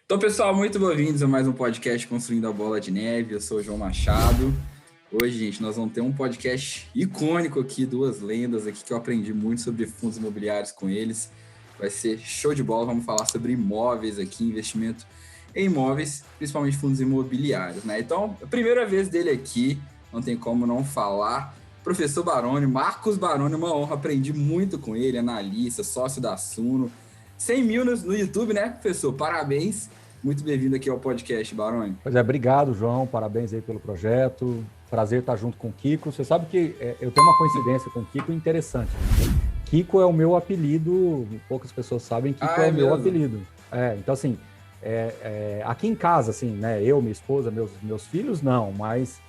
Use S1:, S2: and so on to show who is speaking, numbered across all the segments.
S1: Então, pessoal, muito bem-vindos a mais um podcast Construindo a Bola de Neve. Eu sou o João Machado. Hoje, gente, nós vamos ter um podcast icônico aqui, duas lendas aqui que eu aprendi muito sobre fundos imobiliários com eles. Vai ser show de bola, vamos falar sobre imóveis aqui, investimento em imóveis, principalmente fundos imobiliários, né? Então, a primeira vez dele aqui, não tem como não falar. Professor Baroni, Marcos Baroni, uma honra, aprendi muito com ele, analista, sócio da Suno. 100 mil no YouTube, né, professor? Parabéns. Muito bem-vindo aqui ao podcast, Baroni.
S2: Pois é, obrigado, João. Parabéns aí pelo projeto. Prazer estar junto com o Kiko. Você sabe que eu tenho uma coincidência com o Kiko interessante. Kiko é o meu apelido, poucas pessoas sabem, Kiko é o meu apelido. Então, assim, aqui em casa, assim, né, eu, minha esposa, meus filhos, não, mas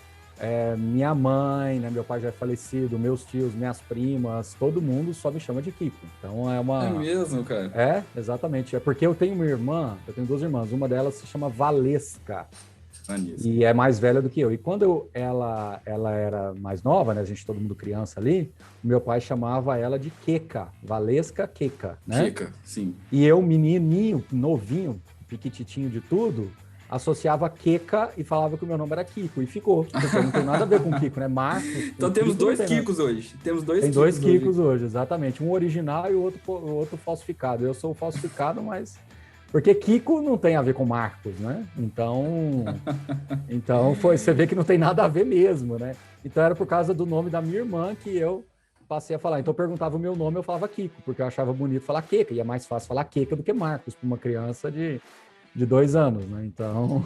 S2: minha mãe, né, meu pai já é falecido, meus tios, minhas primas, todo mundo só me chama de Kiko. Então é uma...
S1: É mesmo, cara?
S2: É, exatamente. É porque eu tenho duas irmãs, uma delas se chama Valesca. E é mais velha do que eu. E quando ela era mais nova, né, todo mundo criança ali, o meu pai chamava ela de Queca, Valesca Queca, né?
S1: Queca, sim.
S2: E eu, menininho, novinho, piquititinho de tudo, associava Queca e falava que o meu nome era Kiko, e ficou. Porque não tem nada a ver com Kiko, né? Marcos.
S1: Então temos dois Kikos hoje.
S2: Tem dois Kikos hoje, exatamente. Um original e o outro falsificado. Eu sou o falsificado, mas... Porque Kiko não tem a ver com Marcos, né? Então você vê que não tem nada a ver mesmo, né? Então era por causa do nome da minha irmã que eu passei a falar. Então eu perguntava o meu nome, eu falava Kiko, porque eu achava bonito falar Queca, e é mais fácil falar Queca do que Marcos, para uma criança de 2 anos, né? Então,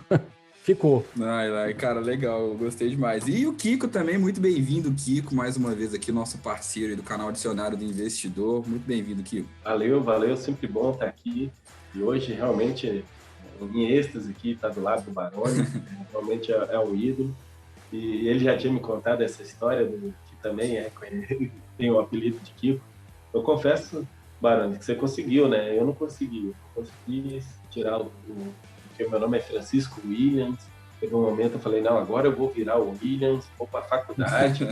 S2: ficou.
S1: Ai, cara, legal, eu gostei demais. E o Kiko também, muito bem-vindo, Kiko, mais uma vez aqui, nosso parceiro do canal Dicionário do Investidor. Muito bem-vindo, Kiko.
S3: Valeu, sempre bom estar aqui. E hoje, realmente, em êxtase aqui, tá do lado do Baroni, realmente é um ídolo. E ele já tinha me contado essa história, que também tem o apelido de Kiko. Eu confesso, Baroni, que você conseguiu, né? Eu não consegui. Eu consegui tirar porque meu nome é Francisco Williams. Teve um momento eu falei, não, agora eu vou virar o Williams, vou para a faculdade.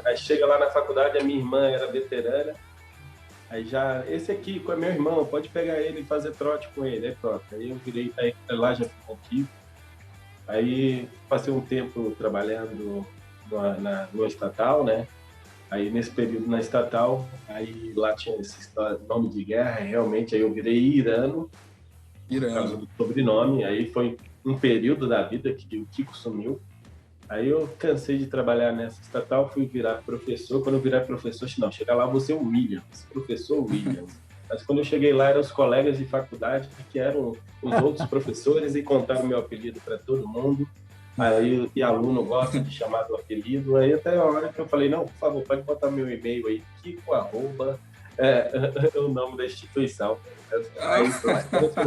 S3: Aí chega lá na faculdade, a minha irmã era veterana. Aí esse aqui é meu irmão, pode pegar ele e fazer trote com ele. Aí pronto, aí eu virei, aí lá já ficou aqui. Aí passei um tempo trabalhando no estatal, né? Aí nesse período na estatal, aí lá tinha esse nome de guerra, realmente, aí eu virei Irano, por causa do sobrenome. Aí foi um período da vida que o Kiko sumiu. Aí eu cansei de trabalhar nessa estatal, fui virar professor. Quando eu virar professor, não, chegar lá você é o Williams, professor Williams. Mas quando eu cheguei lá, eram os colegas de faculdade que eram os outros professores e contaram meu apelido para todo mundo. Aí e aluno gosta de chamar do apelido. Aí até a hora que eu falei, não, por favor, pode botar meu e-mail aí, Kiko, o nome da instituição. Aí,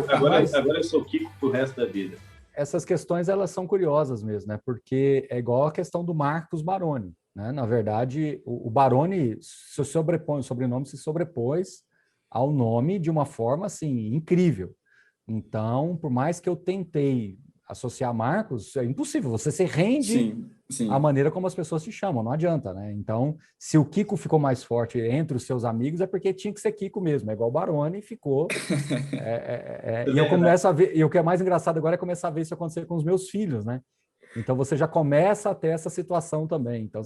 S3: agora eu sou Kiko pro resto da vida.
S2: Essas questões, elas são curiosas mesmo, né? Porque é igual a questão do Marcos Baroni, né? Na verdade, o Baroni se sobrepõe, o sobrenome se sobrepôs ao nome de uma forma, assim, incrível. Então, por mais que eu tentei associar Marcos, é impossível, você se rende à maneira como as pessoas te chamam, não adianta, né? Então, se o Kiko ficou mais forte entre os seus amigos, é porque tinha que ser Kiko mesmo, é igual o Baroni, ficou... E eu começo a ver, e o que é mais engraçado agora é começar a ver isso acontecer com os meus filhos, né? Então, você já começa a ter essa situação também. Então,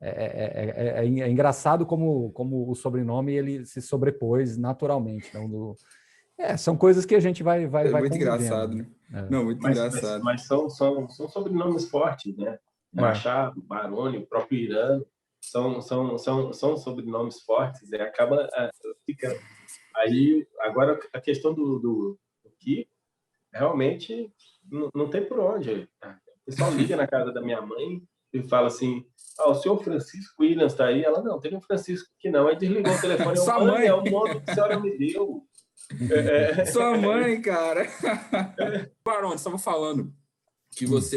S2: é engraçado como o sobrenome ele se sobrepôs naturalmente. Então, são coisas que a gente vai
S1: muito engraçado, né? Não, muito engraçado.
S3: Mas são sobrenomes fortes, né? Machado, Baroni, o próprio Irano, são sobrenomes fortes, e acaba ficando. Aí, agora, a questão do Kiko, realmente não tem por onde. O pessoal liga na casa da minha mãe e fala assim, o senhor Francisco Williams está aí? Ela, não, tem um Francisco aqui não. Aí desligou o telefone,
S1: Sua mãe.
S3: É o nome que a senhora me deu.
S1: Sua mãe, cara. Baroni, estava falando que você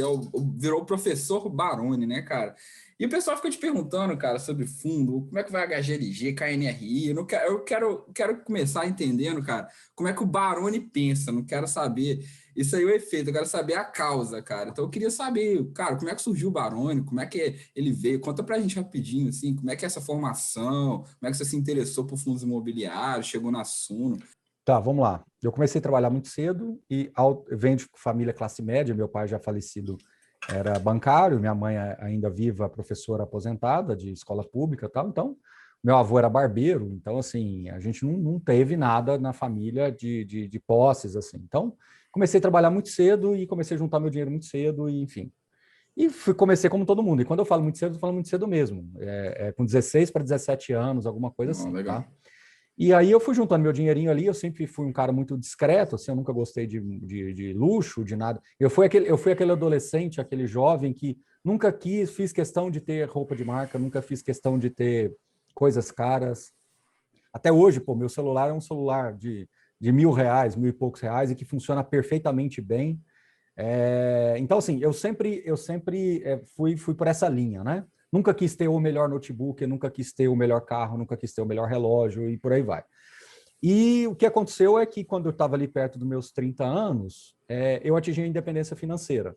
S1: virou o professor Baroni, né, cara? E o pessoal fica te perguntando, cara, sobre fundo, como é que vai HGLG, KNRI. Eu quero começar entendendo, cara, como é que o Baroni pensa. Não quero saber isso aí, o efeito, eu quero saber a causa, cara. Então eu queria saber, cara, como é que surgiu o Baroni, como é que ele veio. Conta pra gente rapidinho, assim, como é que é essa formação, como é que você se interessou por fundos imobiliários, chegou na Suno.
S2: Tá, vamos lá. Eu comecei a trabalhar muito cedo e venho de família classe média, meu pai já falecido era bancário, minha mãe ainda viva, professora aposentada de escola pública e tal, então meu avô era barbeiro, então assim, a gente não teve nada na família de posses, assim. Então, comecei a trabalhar muito cedo e comecei a juntar meu dinheiro muito cedo, e enfim. E comecei como todo mundo. E quando eu falo muito cedo, eu falo muito cedo mesmo. Com 16 para 17 anos, alguma coisa assim,
S1: legal.
S2: tá? E aí eu fui juntando meu dinheirinho ali, eu sempre fui um cara muito discreto, assim, eu nunca gostei de luxo, de nada. Eu fui aquele adolescente, aquele jovem que nunca fiz questão de ter roupa de marca, nunca fiz questão de ter coisas caras. Até hoje, pô, meu celular é um celular de R$ 1.000, mil e poucos reais, e que funciona perfeitamente bem. Então, assim, eu sempre fui por essa linha, né? Nunca quis ter o melhor notebook, nunca quis ter o melhor carro, nunca quis ter o melhor relógio e por aí vai. E o que aconteceu é que quando eu estava ali perto dos meus 30 anos, eu atingi a independência financeira.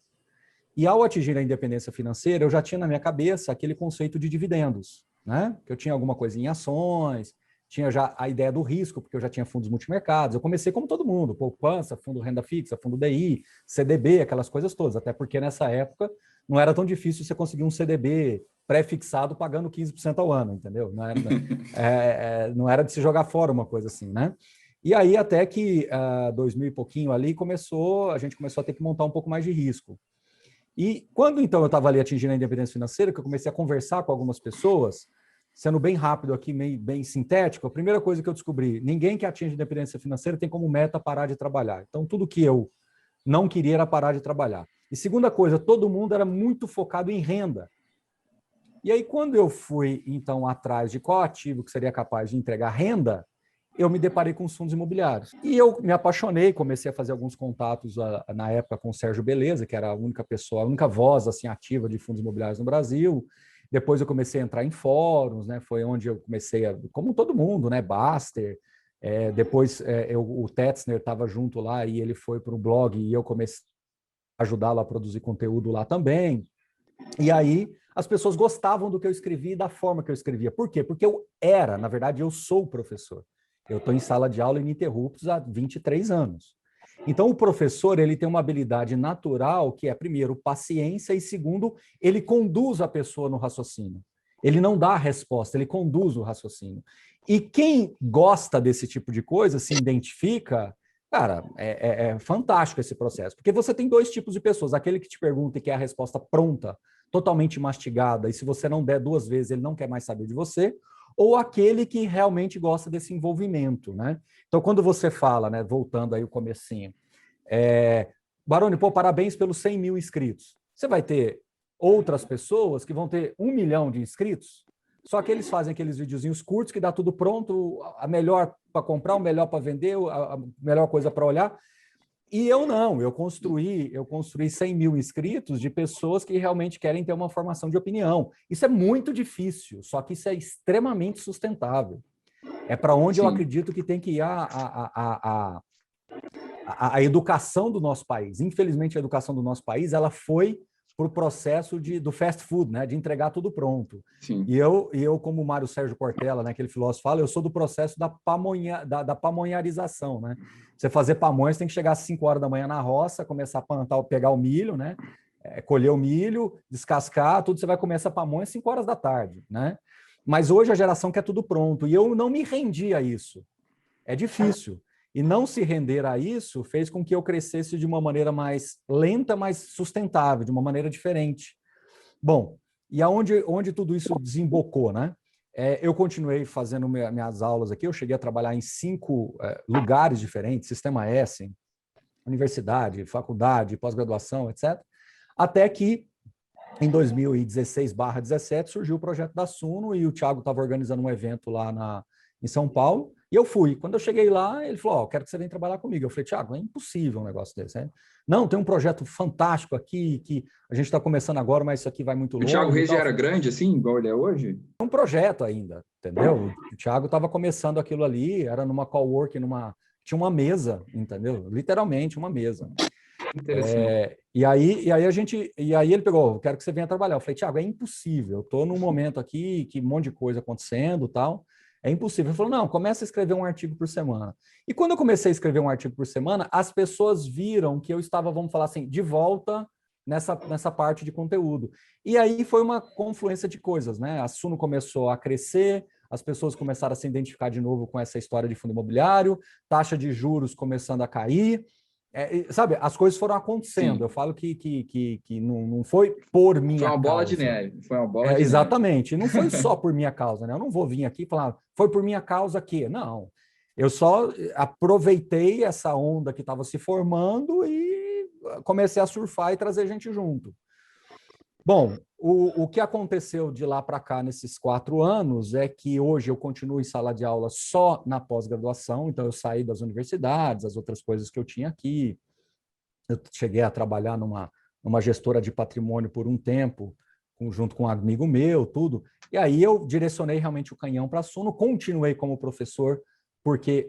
S2: E ao atingir a independência financeira, eu já tinha na minha cabeça aquele conceito de dividendos, né? Que eu tinha alguma coisa em ações, tinha já a ideia do risco, porque eu já tinha fundos multimercados. Eu comecei como todo mundo, poupança, fundo renda fixa, fundo DI, CDB, aquelas coisas todas, até porque nessa época não era tão difícil você conseguir um CDB pré-fixado pagando 15% ao ano, entendeu? Não era de se jogar fora uma coisa assim, né? E aí até que 2000 e pouquinho ali a gente começou a ter que montar um pouco mais de risco. E quando, então, eu estava ali atingindo a independência financeira, que eu comecei a conversar com algumas pessoas, sendo bem rápido aqui, bem sintético, a primeira coisa que eu descobri, ninguém que atinge a independência financeira tem como meta parar de trabalhar. Então, tudo que eu não queria era parar de trabalhar. E segunda coisa, todo mundo era muito focado em renda. E aí, quando eu fui, então, atrás de qual ativo que seria capaz de entregar renda, eu me deparei com os fundos imobiliários. E eu me apaixonei, comecei a fazer alguns contatos na época com o Sérgio Beleza, que era a única pessoa, a única voz assim, ativa de fundos imobiliários no Brasil. Depois eu comecei a entrar em fóruns, né? Foi onde eu comecei, como todo mundo, né? Baster. Depois o Tetzner estava junto lá e ele foi para o blog e eu comecei a ajudá-lo a produzir conteúdo lá também. E aí as pessoas gostavam do que eu escrevia e da forma que eu escrevia. Por quê? Porque na verdade, eu sou professor. Eu estou em sala de aula ininterruptos há 23 anos. Então, o professor ele tem uma habilidade natural que é, primeiro, paciência e, segundo, ele conduz a pessoa no raciocínio. Ele não dá a resposta, ele conduz o raciocínio. E quem gosta desse tipo de coisa, se identifica, cara, é fantástico esse processo. Porque você tem dois tipos de pessoas. Aquele que te pergunta e quer a resposta pronta, totalmente mastigada, e se você não der 2 vezes, ele não quer mais saber de você, ou aquele que realmente gosta desse envolvimento, né? Então, quando você fala, né, voltando aí o comecinho, Baroni, pô, parabéns pelos 100 mil inscritos. Você vai ter outras pessoas que vão ter 1 milhão de inscritos, só que eles fazem aqueles videozinhos curtos que dá tudo pronto, a melhor para comprar, o melhor para vender, a melhor coisa para olhar. E eu não, eu construí 100 mil inscritos de pessoas que realmente querem ter uma formação de opinião. Isso é muito difícil, só que isso é extremamente sustentável. É para onde eu acredito que tem que ir a educação do nosso país. Infelizmente, a educação do nosso país ela foi para o processo do fast food, né, de entregar tudo pronto.
S1: Sim.
S2: E eu, como o Mário Sérgio Cortella, né, aquele filósofo fala, eu sou do processo da pamonharização, né? Você fazer pamonha, você tem que chegar às 5 horas da manhã na roça, começar a plantar, pegar o milho, né? Colher o milho, descascar, tudo, você vai comer essa pamonha às 5 horas da tarde, né? Mas hoje a geração quer tudo pronto, e eu não me rendi a isso. É difícil. E não se render a isso fez com que eu crescesse de uma maneira mais lenta, mais sustentável, de uma maneira diferente. Bom, e onde tudo isso desembocou, né? Eu continuei fazendo minhas aulas aqui, eu cheguei a trabalhar em 5 lugares diferentes, Sistema S, universidade, faculdade, pós-graduação, etc. Até que, em 2016/17, surgiu o projeto da Suno e o Thiago estava organizando um evento lá em São Paulo, e eu fui. Quando eu cheguei lá, ele falou, quero que você venha trabalhar comigo. Eu falei, Thiago, é impossível um negócio desse, né? Não, tem um projeto fantástico aqui, que a gente está começando agora, mas isso aqui vai muito longe.
S1: O Thiago Reis já era grande, assim, igual ele é hoje?
S2: É um projeto ainda, entendeu? O Thiago estava começando aquilo ali, era numa coworking, tinha uma mesa, entendeu? Literalmente uma mesa.
S1: Interessante.
S2: E aí ele pegou, quero que você venha trabalhar. Eu falei, Thiago, é impossível, eu estou num momento aqui, que um monte de coisa acontecendo e tal, É impossível. Ele falou, não, começa a escrever um artigo por semana. E quando eu comecei a escrever um artigo por semana, as pessoas viram que eu estava, vamos falar assim, de volta nessa parte de conteúdo. E aí foi uma confluência de coisas, né? A Suno começou a crescer, as pessoas começaram a se identificar de novo com essa história de fundo imobiliário, taxa de juros começando a cair, sabe, as coisas foram acontecendo. Sim. Eu falo que não foi por minha causa.
S1: Foi uma bola de neve. Foi uma bola de neve.
S2: Exatamente. Não foi só por minha causa, né? Eu não vou vir aqui e falar, foi por minha causa que... Não. Eu só aproveitei essa onda que estava se formando e comecei a surfar e trazer gente junto. Bom, o que aconteceu de lá para cá nesses 4 anos é que hoje eu continuo em sala de aula só na pós-graduação, então eu saí das universidades, as outras coisas que eu tinha aqui. Eu cheguei a trabalhar numa gestora de patrimônio por um tempo, junto com um amigo meu, tudo. E aí eu direcionei realmente o canhão para a Suno, continuei como professor, porque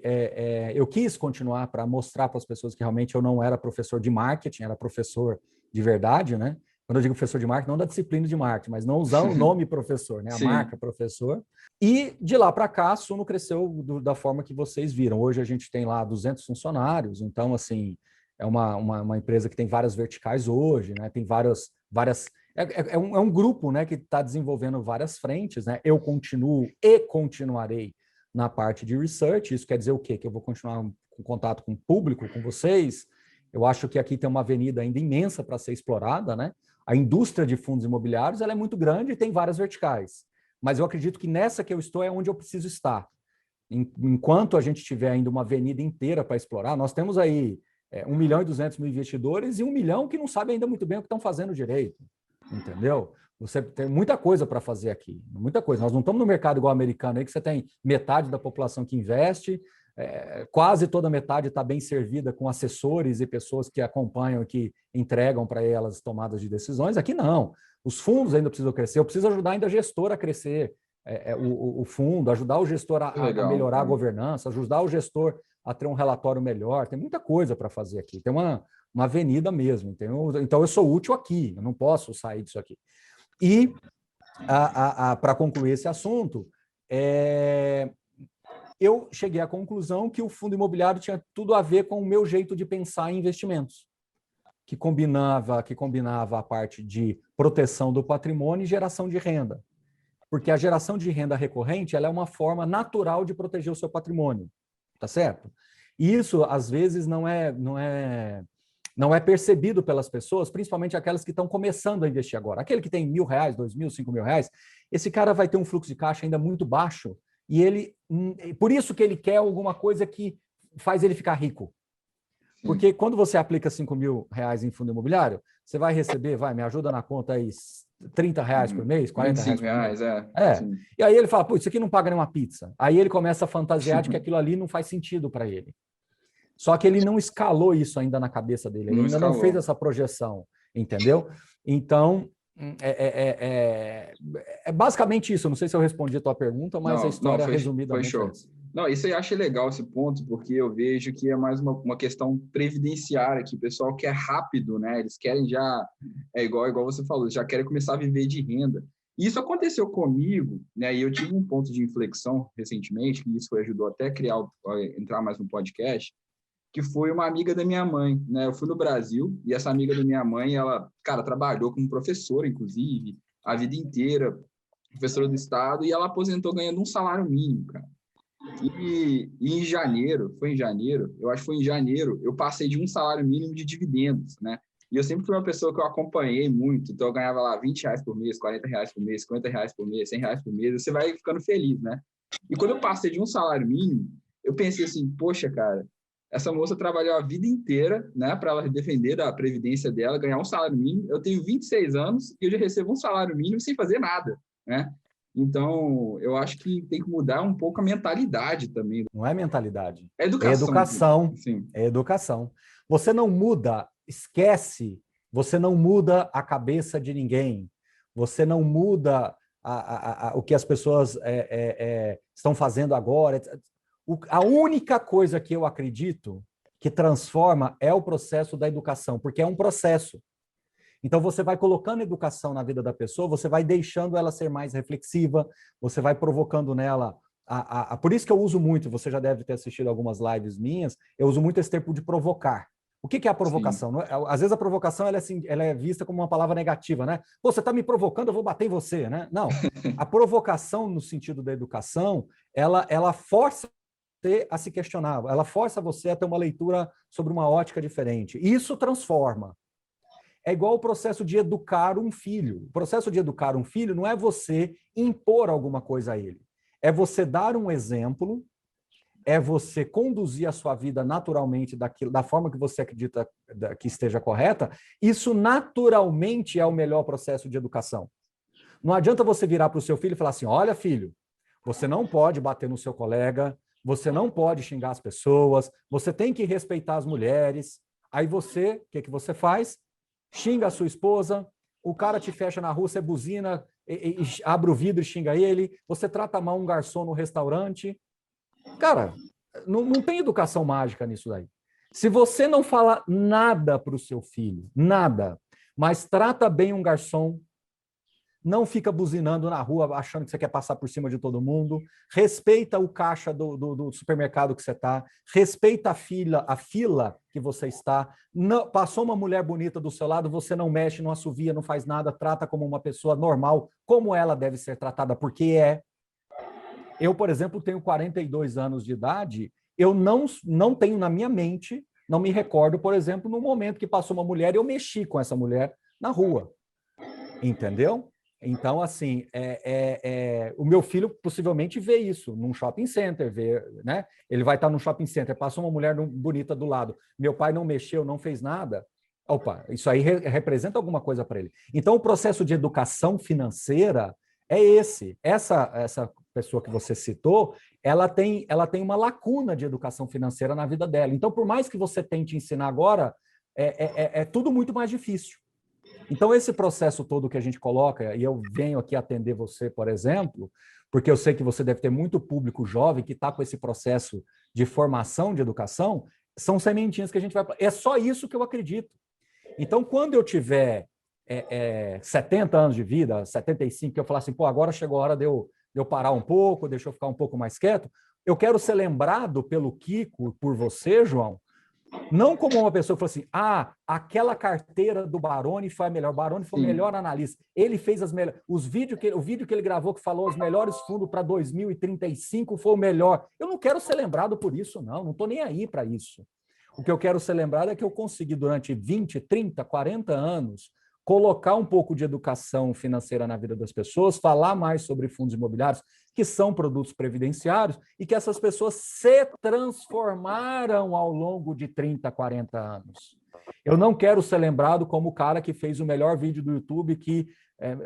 S2: eu quis continuar para mostrar para as pessoas que realmente eu não era professor de marketing, era professor de verdade, né? Quando eu digo professor de marketing, não da disciplina de marketing, mas não usar o nome professor, né? A marca professor. E de lá para cá, a Suno cresceu da forma que vocês viram. Hoje a gente tem lá 200 funcionários, então, assim, é uma empresa que tem várias verticais hoje, né? Tem várias é um grupo, né, que está desenvolvendo várias frentes, né? Eu continuo e continuarei na parte de research. Isso quer dizer o quê? Que eu vou continuar com contato com o público, com vocês. Eu acho que aqui tem uma avenida ainda imensa para ser explorada, né? A indústria de fundos imobiliários ela é muito grande e tem várias verticais. Mas eu acredito que nessa que eu estou é onde eu preciso estar. Enquanto a gente tiver ainda uma avenida inteira para explorar, nós temos aí 1.200.000 investidores e 1 milhão que não sabem ainda muito bem o que estão fazendo direito. Entendeu? Você tem muita coisa para fazer aqui, muita coisa. Nós não estamos no mercado igual americano, aí que você tem metade da população que investe, quase toda metade está bem servida com assessores e pessoas que acompanham e que entregam para elas tomadas de decisões. Aqui não. Os fundos ainda precisam crescer. Eu preciso ajudar ainda a gestora a crescer o fundo, ajudar o gestor a melhorar a governança, ajudar o gestor a ter um relatório melhor. Tem muita coisa para fazer aqui. Tem uma avenida mesmo. Então, eu sou útil aqui. Eu não posso sair disso aqui. E, para concluir esse assunto, eu cheguei à conclusão que o fundo imobiliário tinha tudo a ver com o meu jeito de pensar em investimentos, que combinava a parte de proteção do patrimônio e geração de renda. Porque a geração de renda recorrente ela é uma forma natural de proteger o seu patrimônio, tá certo? E isso, às vezes, não é percebido pelas pessoas, principalmente aquelas que estão começando a investir agora. Aquele que tem R$1.000, R$2.000, R$5.000, esse cara vai ter um fluxo de caixa ainda muito baixo e por isso que ele quer alguma coisa que faz ele ficar rico. Porque quando você aplica R$5.000 em fundo imobiliário, você vai receber, me ajuda na conta aí, R$30 por mês, R$40 por mês. E aí ele fala, pô, isso aqui não paga nem uma pizza. Aí ele começa a fantasiar de que aquilo ali não faz sentido para ele. Só que ele não escalou isso ainda na cabeça dele, ele ainda não fez essa projeção, entendeu? Então, é basicamente isso. Eu não sei se eu respondi a tua pergunta, mas a história resumidamente é essa.
S1: Não, isso eu acho legal, esse ponto, porque eu vejo que é mais uma questão previdenciária, que o pessoal quer rápido, né? Eles querem já, igual você falou, já querem começar a viver de renda. E isso aconteceu comigo, né? E eu tive um ponto de inflexão recentemente, que isso ajudou até a entrar mais no podcast, que foi uma amiga da minha mãe, né? Eu fui no Brasil e essa amiga da minha mãe, ela, cara, trabalhou como professora, inclusive, a vida inteira, professora do estado, e ela aposentou ganhando um salário mínimo, cara. E em janeiro, eu acho que foi em janeiro, eu passei de um salário mínimo de dividendos, né? E eu sempre fui uma pessoa que eu acompanhei muito, então eu ganhava lá R$20 por mês, R$40 por mês, R$50 por mês, R$100 por mês, você vai ficando feliz, né? E quando eu passei de um salário mínimo, eu pensei assim, poxa, cara, essa moça trabalhou a vida inteira, né, para ela defender da previdência dela, ganhar um salário mínimo. Eu tenho 26 anos e eu já recebo um salário mínimo sem fazer nada, né? Então, eu acho que tem que mudar um pouco a mentalidade também.
S2: Não é mentalidade.
S1: É educação.
S2: Sim. É educação. Você não muda, esquece, você não muda a cabeça de ninguém. Você não muda o que as pessoas estão fazendo agora. A única coisa que eu acredito que transforma é o processo da educação, porque é um processo. Então, você vai colocando educação na vida da pessoa, você vai deixando ela ser mais reflexiva, você vai provocando nela Por isso que eu uso muito, você já deve ter assistido algumas lives minhas, eu uso muito esse termo de provocar. O que é a provocação? Sim. Às vezes a provocação ela é vista como uma palavra negativa, né? Pô, você está me provocando, eu vou bater em você, né? Não. A provocação, no sentido da educação, ela força você a se questionar, ela força você a ter uma leitura sobre uma ótica diferente. E isso transforma. É igual o processo de educar um filho. O processo de educar um filho não é você impor alguma coisa a ele. É você dar um exemplo, é você conduzir a sua vida naturalmente da forma que você acredita que esteja correta. Isso naturalmente é o melhor processo de educação. Não adianta você virar para o seu filho e falar assim, olha, filho, você não pode bater no seu colega, você não pode xingar as pessoas, você tem que respeitar as mulheres. Aí você, o que você faz? Xinga a sua esposa, o cara te fecha na rua, você buzina, e abre o vidro e xinga ele, você trata mal um garçom no restaurante. Cara, não tem educação mágica nisso daí. Se você não fala nada para o seu filho, nada, mas trata bem um garçom, não fica buzinando na rua achando que você quer passar por cima de todo mundo, respeita o caixa do supermercado que você está, respeita a fila que você está, não, passou uma mulher bonita do seu lado, você não mexe, não assovia, não faz nada, trata como uma pessoa normal, como ela deve ser tratada, porque é. Eu, por exemplo, tenho 42 anos de idade, eu não tenho na minha mente, não me recordo, por exemplo, no momento que passou uma mulher e eu mexi com essa mulher na rua. Entendeu? Então, assim, o meu filho possivelmente vê isso num shopping center, né? Ele vai estar num shopping center, passou uma mulher bonita do lado, meu pai não mexeu, não fez nada. Opa, isso aí representa alguma coisa para ele. Então, o processo de educação financeira é esse. Essa pessoa que você citou, ela tem uma lacuna de educação financeira na vida dela. Então, por mais que você tente ensinar agora, é tudo muito mais difícil. Então, esse processo todo que a gente coloca, e eu venho aqui atender você, por exemplo, porque eu sei que você deve ter muito público jovem que está com esse processo de formação de educação, são sementinhas que a gente vai... É só isso que eu acredito. Então, quando eu tiver 70 anos de vida, 75, que eu falar assim, pô, agora chegou a hora de eu parar um pouco, deixa eu ficar um pouco mais quieto, eu quero ser lembrado pelo Kiko, por você, João, não como uma pessoa que falou assim, aquela carteira do Baroni foi a melhor, o Baroni foi o melhor analista, ele fez o vídeo que ele gravou que falou os melhores fundos para 2035 foi o melhor. Eu não quero ser lembrado por isso, não estou nem aí para isso. O que eu quero ser lembrado é que eu consegui durante 20, 30, 40 anos colocar um pouco de educação financeira na vida das pessoas, falar mais sobre fundos imobiliários, que são produtos previdenciários, e que essas pessoas se transformaram ao longo de 30, 40 anos. Eu não quero ser lembrado como o cara que fez o melhor vídeo do YouTube, que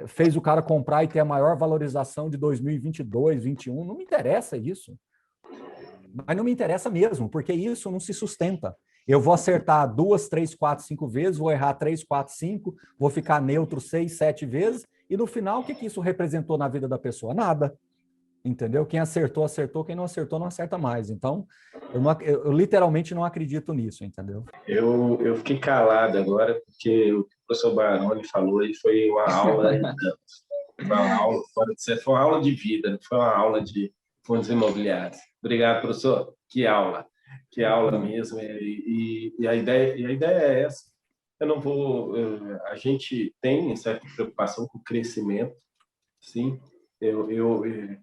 S2: fez o cara comprar e ter a maior valorização de 2022, 2021. Não me interessa isso. Mas não me interessa mesmo, porque isso não se sustenta. Eu vou acertar 2, 3, 4, 5 vezes, vou errar 3, 4, 5, vou ficar neutro 6, 7 vezes, e no final, o que isso representou na vida da pessoa? Nada. Entendeu? Quem acertou, acertou, quem não acertou, não acerta mais. Então, eu literalmente não acredito nisso, entendeu?
S3: Eu fiquei calado agora, porque o que o professor Baroni falou aí foi uma aula, foi uma aula de vida, não foi uma aula de fundos imobiliários. Obrigado, professor. Que aula mesmo. E a ideia é essa. A gente tem certa preocupação com o crescimento, sim.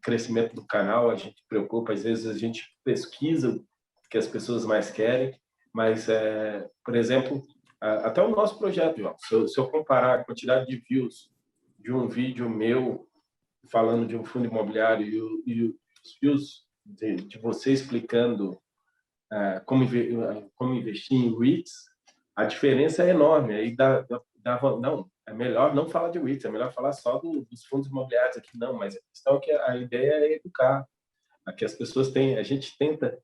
S3: Crescimento do canal, a gente preocupa, às vezes a gente pesquisa o que as pessoas mais querem, mas, por exemplo, até o nosso projeto, João, se eu comparar a quantidade de views de um vídeo meu falando de um fundo imobiliário e os views de você explicando como investir em REITs, a diferença é enorme. Aí não, é melhor não falar de REITs, é melhor falar só dos fundos imobiliários aqui, não, mas a questão é que a ideia é educar, que as pessoas têm, a gente tenta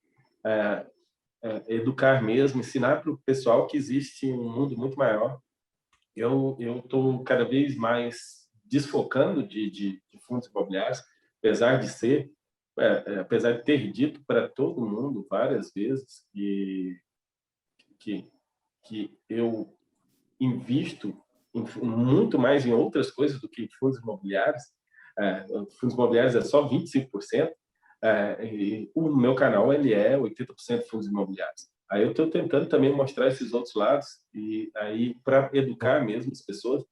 S3: educar mesmo, ensinar para o pessoal que existe um mundo muito maior. Eu estou cada vez mais desfocando de fundos imobiliários, apesar de ter dito para todo mundo várias vezes que eu invisto muito mais em outras coisas do que fundos imobiliários. Fundos imobiliários é só 25%, E o meu canal ele é 80% fundos imobiliários. Aí eu estou tentando também mostrar esses outros lados e aí para educar mesmo as pessoas.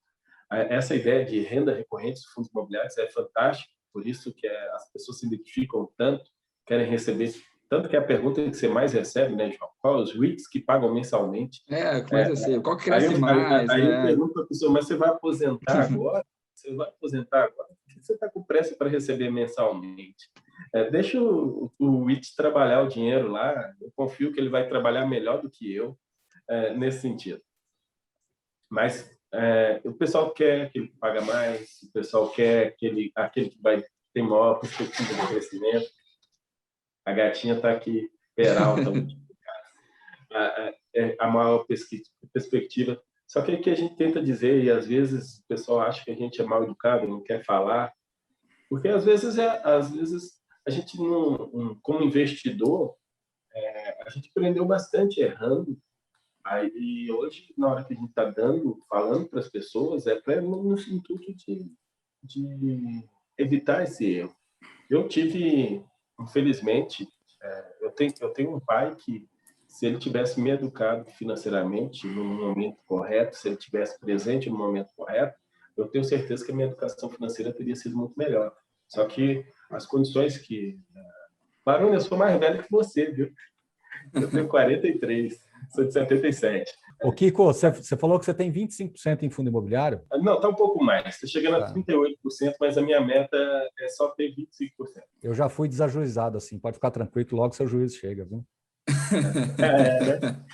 S3: Essa ideia de renda recorrente de fundos imobiliários é fantástica, por isso que as pessoas se identificam tanto, querem receber, tanto que é a pergunta que você mais recebe, né, João? Qual os REITs que pagam mensalmente?
S1: Começa assim, qual que cresce mais,
S3: aí eu
S1: né?
S3: pergunto para a pessoa, mas você vai aposentar agora? Você vai aposentar agora? Por que você está com pressa para receber mensalmente? Deixa o REIT trabalhar o dinheiro lá, eu confio que ele vai trabalhar melhor do que eu nesse sentido. Mas o pessoal quer aquele que paga mais, o pessoal quer aquele que vai ter maior perspectiva de crescimento. A gatinha está aqui, peralta, a maior perspectiva. Só que é que a gente tenta dizer, e às vezes o pessoal acha que a gente é mal educado, não quer falar, porque às vezes a gente, como investidor, a gente aprendeu bastante errando. Aí hoje, na hora que a gente está falando para as pessoas, no intuito de evitar esse erro. Eu tive, infelizmente, eu tenho um pai que, se ele tivesse me educado financeiramente no momento correto, se ele tivesse presente no momento correto, eu tenho certeza que a minha educação financeira teria sido muito melhor. Só que as condições que... Barulho, eu sou mais velho que você, viu? Eu tenho 43, sou de 77.
S2: Ô, Kiko, você falou que você tem 25% em fundo imobiliário?
S3: Não, está um pouco mais. Está chegando a 38%, mas a minha meta é só ter 25%.
S2: Eu já fui desajuizado, assim. Pode ficar tranquilo, logo seu juízo chega, viu?
S3: Né?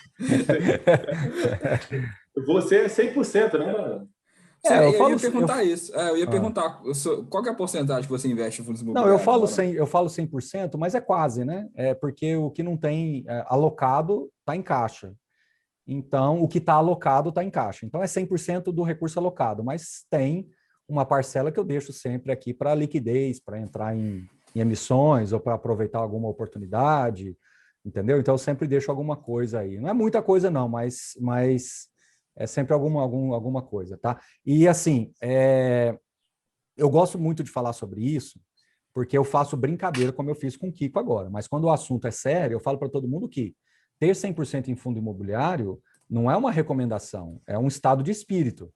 S3: Você é 100%, né?
S1: Eu ia perguntar isso. Eu ia perguntar qual que é a porcentagem que você investe em fundos imobiliários?
S2: Não, eu falo 100%, mas é quase, né? Porque o que não tem alocado está em caixa. Então, o que está alocado está em caixa. Então, é 100% do recurso alocado, mas tem uma parcela que eu deixo sempre aqui para liquidez, para entrar em emissões ou para aproveitar alguma oportunidade, entendeu? Então, eu sempre deixo alguma coisa aí. Não é muita coisa, não, mas é sempre alguma coisa, tá? E, assim, eu gosto muito de falar sobre isso, porque eu faço brincadeira, como eu fiz com o Kiko agora. Mas quando o assunto é sério, eu falo para todo mundo que ter 100% em fundo imobiliário não é uma recomendação, é um estado de espírito.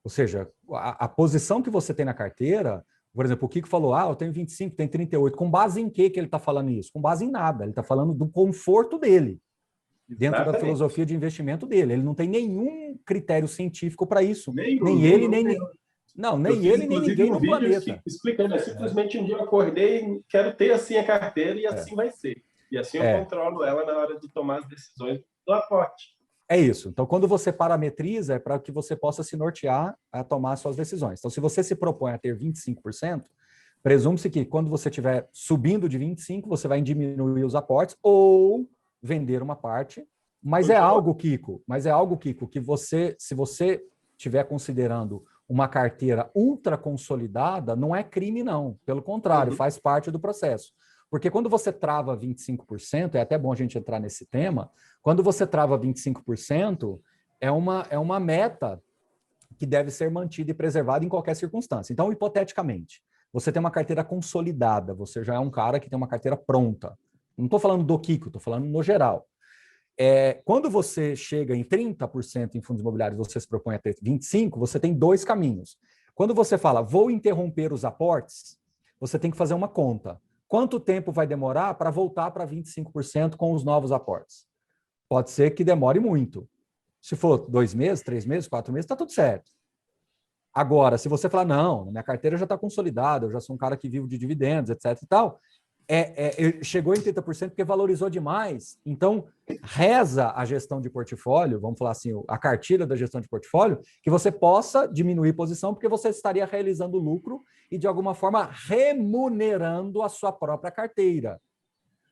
S2: Ou seja, a posição que você tem na carteira, por exemplo, o Kiko falou, eu tenho 25, tem 38. Com base em que ele está falando isso? Com base em nada. Ele está falando do conforto dele, dentro da filosofia de investimento dele. Ele não tem nenhum critério científico para isso. Nem ele, nem ninguém no planeta.
S3: Explicando, simplesmente um dia eu acordei e quero ter assim a carteira e assim vai ser. E assim eu controlo ela na hora de tomar as decisões do aporte.
S2: É isso. Então, quando você parametriza, é para que você possa se nortear a tomar suas decisões. Então, se você se propõe a ter 25%, presume-se que quando você estiver subindo de 25%, você vai diminuir os aportes ou vender uma parte. Mas é algo, Kiko, que você, se você estiver considerando uma carteira ultra consolidada, não é crime, não. Pelo contrário, faz parte do processo. Porque quando você trava 25%, é até bom a gente entrar nesse tema, quando você trava 25%, é uma meta que deve ser mantida e preservada em qualquer circunstância. Então, hipoteticamente, você tem uma carteira consolidada, você já é um cara que tem uma carteira pronta. Não estou falando do Kiko, estou falando no geral. Quando você chega em 30% em fundos imobiliários, você se propõe a ter 25%, você tem dois caminhos. Quando você fala, vou interromper os aportes, você tem que fazer uma conta. Quanto tempo vai demorar para voltar para 25% com os novos aportes? Pode ser que demore muito. Se for 2 meses, 3 meses, 4 meses, está tudo certo. Agora, se você falar, não, minha carteira já está consolidada, eu já sou um cara que vive de dividendos, etc e tal, chegou em 30% porque valorizou demais. Então, reza a gestão de portfólio, vamos falar assim, a cartilha da gestão de portfólio, que você possa diminuir posição, porque você estaria realizando lucro e, de alguma forma, remunerando a sua própria carteira.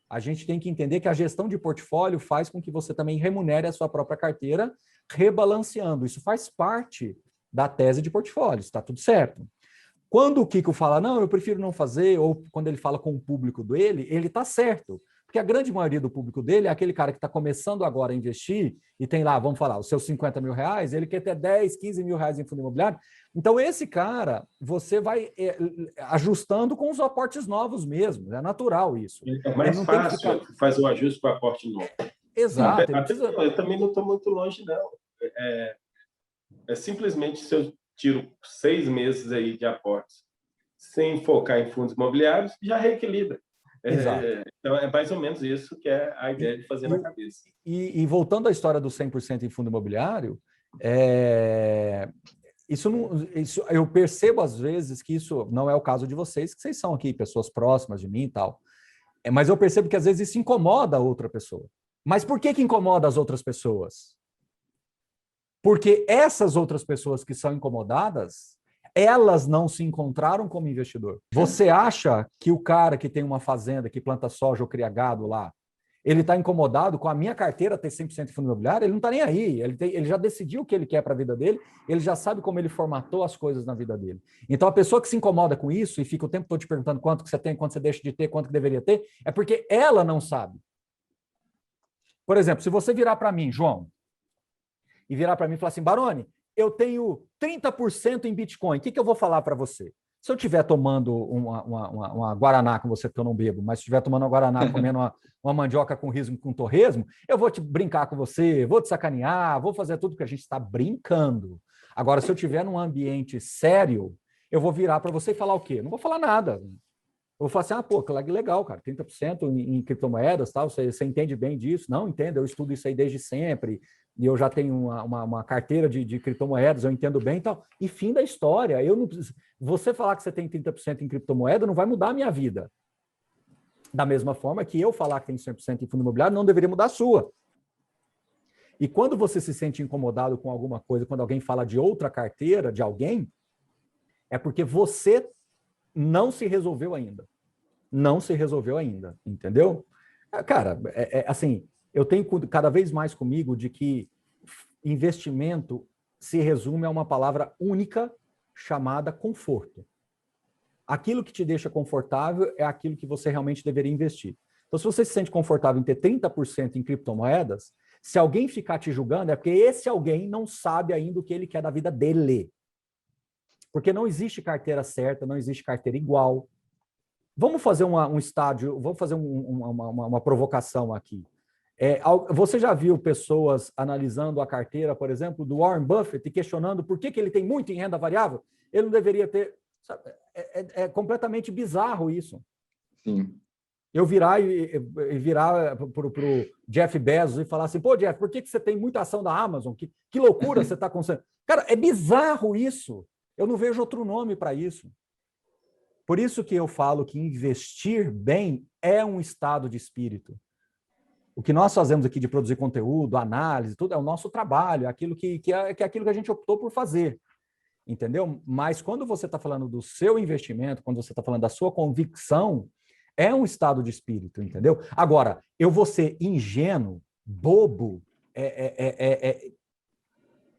S2: A gente tem que entender que a gestão de portfólio faz com que você também remunere a sua própria carteira, rebalanceando. Isso faz parte da tese de portfólio, está tudo certo. Quando o Kiko fala, não, eu prefiro não fazer, ou quando ele fala com o público dele, ele está certo. Porque a grande maioria do público dele é aquele cara que está começando agora a investir e tem lá, vamos falar, os seus 50 mil reais, ele quer ter 10, 15 mil reais em fundo imobiliário. Então, esse cara, você vai ajustando com os aportes novos mesmo. É natural isso.
S3: É mais fácil fazer o ajuste com o aporte novo.
S2: Exato.
S3: Eu também não estou muito longe, não. É simplesmente se eu tiro 6 meses aí de aportes sem focar em fundos imobiliários, já reequilibra. Então, é mais ou menos isso que é a ideia de fazer na cabeça.
S2: E voltando à história do 100% em fundo imobiliário, isso eu percebo às vezes que isso não é o caso de vocês, que vocês são aqui pessoas próximas de mim e tal. Mas eu percebo que às vezes isso incomoda a outra pessoa. Mas por que incomoda as outras pessoas? Porque essas outras pessoas que são incomodadas, elas não se encontraram como investidor. Você acha que o cara que tem uma fazenda, que planta soja ou cria gado lá, ele está incomodado com a minha carteira ter 100% de fundo imobiliário? Ele não está nem aí. Ele já decidiu o que ele quer para a vida dele, ele já sabe como ele formatou as coisas na vida dele. Então, a pessoa que se incomoda com isso e fica o tempo todo te perguntando quanto que você tem, quanto você deixa de ter, quanto que deveria ter, é porque ela não sabe. Por exemplo, se você virar para mim, João, e virar para mim e falar assim, Baroni, eu tenho 30% em Bitcoin, o que eu vou falar para você? Se eu estiver tomando uma Guaraná, com você, porque eu não bebo, mas se estiver tomando uma Guaraná, comendo uma mandioca com riso, com torresmo, eu vou te brincar com você, vou te sacanear, vou fazer tudo que a gente está brincando. Agora, se eu estiver num ambiente sério, eu vou virar para você e falar o quê? Não vou falar nada. Eu vou falar assim, pô, que legal, cara, 30% em criptomoedas, tal, você entende bem disso? Não, entendo, eu estudo isso aí desde sempre, e eu já tenho uma carteira de criptomoedas, eu entendo bem e tal. E fim da história. Eu não preciso... Você falar que você tem 30% em criptomoeda não vai mudar a minha vida. Da mesma forma que eu falar que tem 100% em fundo imobiliário não deveria mudar a sua. E quando você se sente incomodado com alguma coisa, quando alguém fala de outra carteira, de alguém, é porque você não se resolveu ainda. Não se resolveu ainda, entendeu? Cara, assim... Eu tenho cada vez mais comigo de que investimento se resume a uma palavra única chamada conforto. Aquilo que te deixa confortável é aquilo que você realmente deveria investir. Então, se você se sente confortável em ter 30% em criptomoedas, se alguém ficar te julgando, é porque esse alguém não sabe ainda o que ele quer da vida dele. Porque não existe carteira certa, não existe carteira igual. Vamos fazer um estádio, vamos fazer uma provocação aqui. Você já viu pessoas analisando a carteira, por exemplo, do Warren Buffett e questionando por que ele tem muito em renda variável? Ele não deveria ter... Sabe? É completamente bizarro isso.
S1: Sim.
S2: Eu virar para o Jeff Bezos e falar assim, pô, Jeff, por que você tem muita ação da Amazon? Que loucura você está considerando? Cara, é bizarro isso. Eu não vejo outro nome para isso. Por isso que eu falo que investir bem é um estado de espírito. O que nós fazemos aqui de produzir conteúdo, análise, tudo é o nosso trabalho, é aquilo que a gente optou por fazer, entendeu? Mas quando você está falando do seu investimento, quando você está falando da sua convicção, é um estado de espírito, entendeu? Agora, eu vou ser ingênuo, bobo,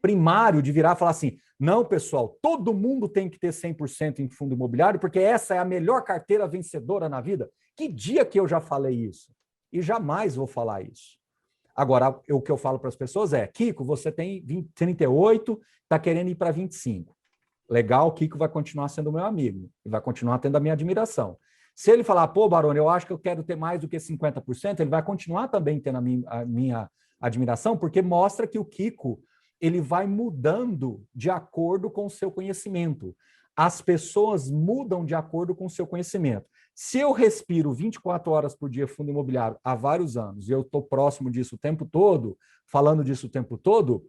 S2: primário de virar e falar assim, não, pessoal, todo mundo tem que ter 100% em fundo imobiliário, porque essa é a melhor carteira vencedora na vida. Que dia que eu já falei isso? E jamais vou falar isso. Agora, o que eu falo para as pessoas é, Kiko, você tem 38, está querendo ir para 25. Legal, o Kiko vai continuar sendo meu amigo e vai continuar tendo a minha admiração. Se ele falar, pô, Baroni, eu acho que eu quero ter mais do que 50%, ele vai continuar também tendo a minha admiração, porque mostra que o Kiko ele vai mudando de acordo com o seu conhecimento. As pessoas mudam de acordo com o seu conhecimento. Se eu respiro 24 horas por dia fundo imobiliário há vários anos e eu estou próximo disso o tempo todo, falando disso o tempo todo,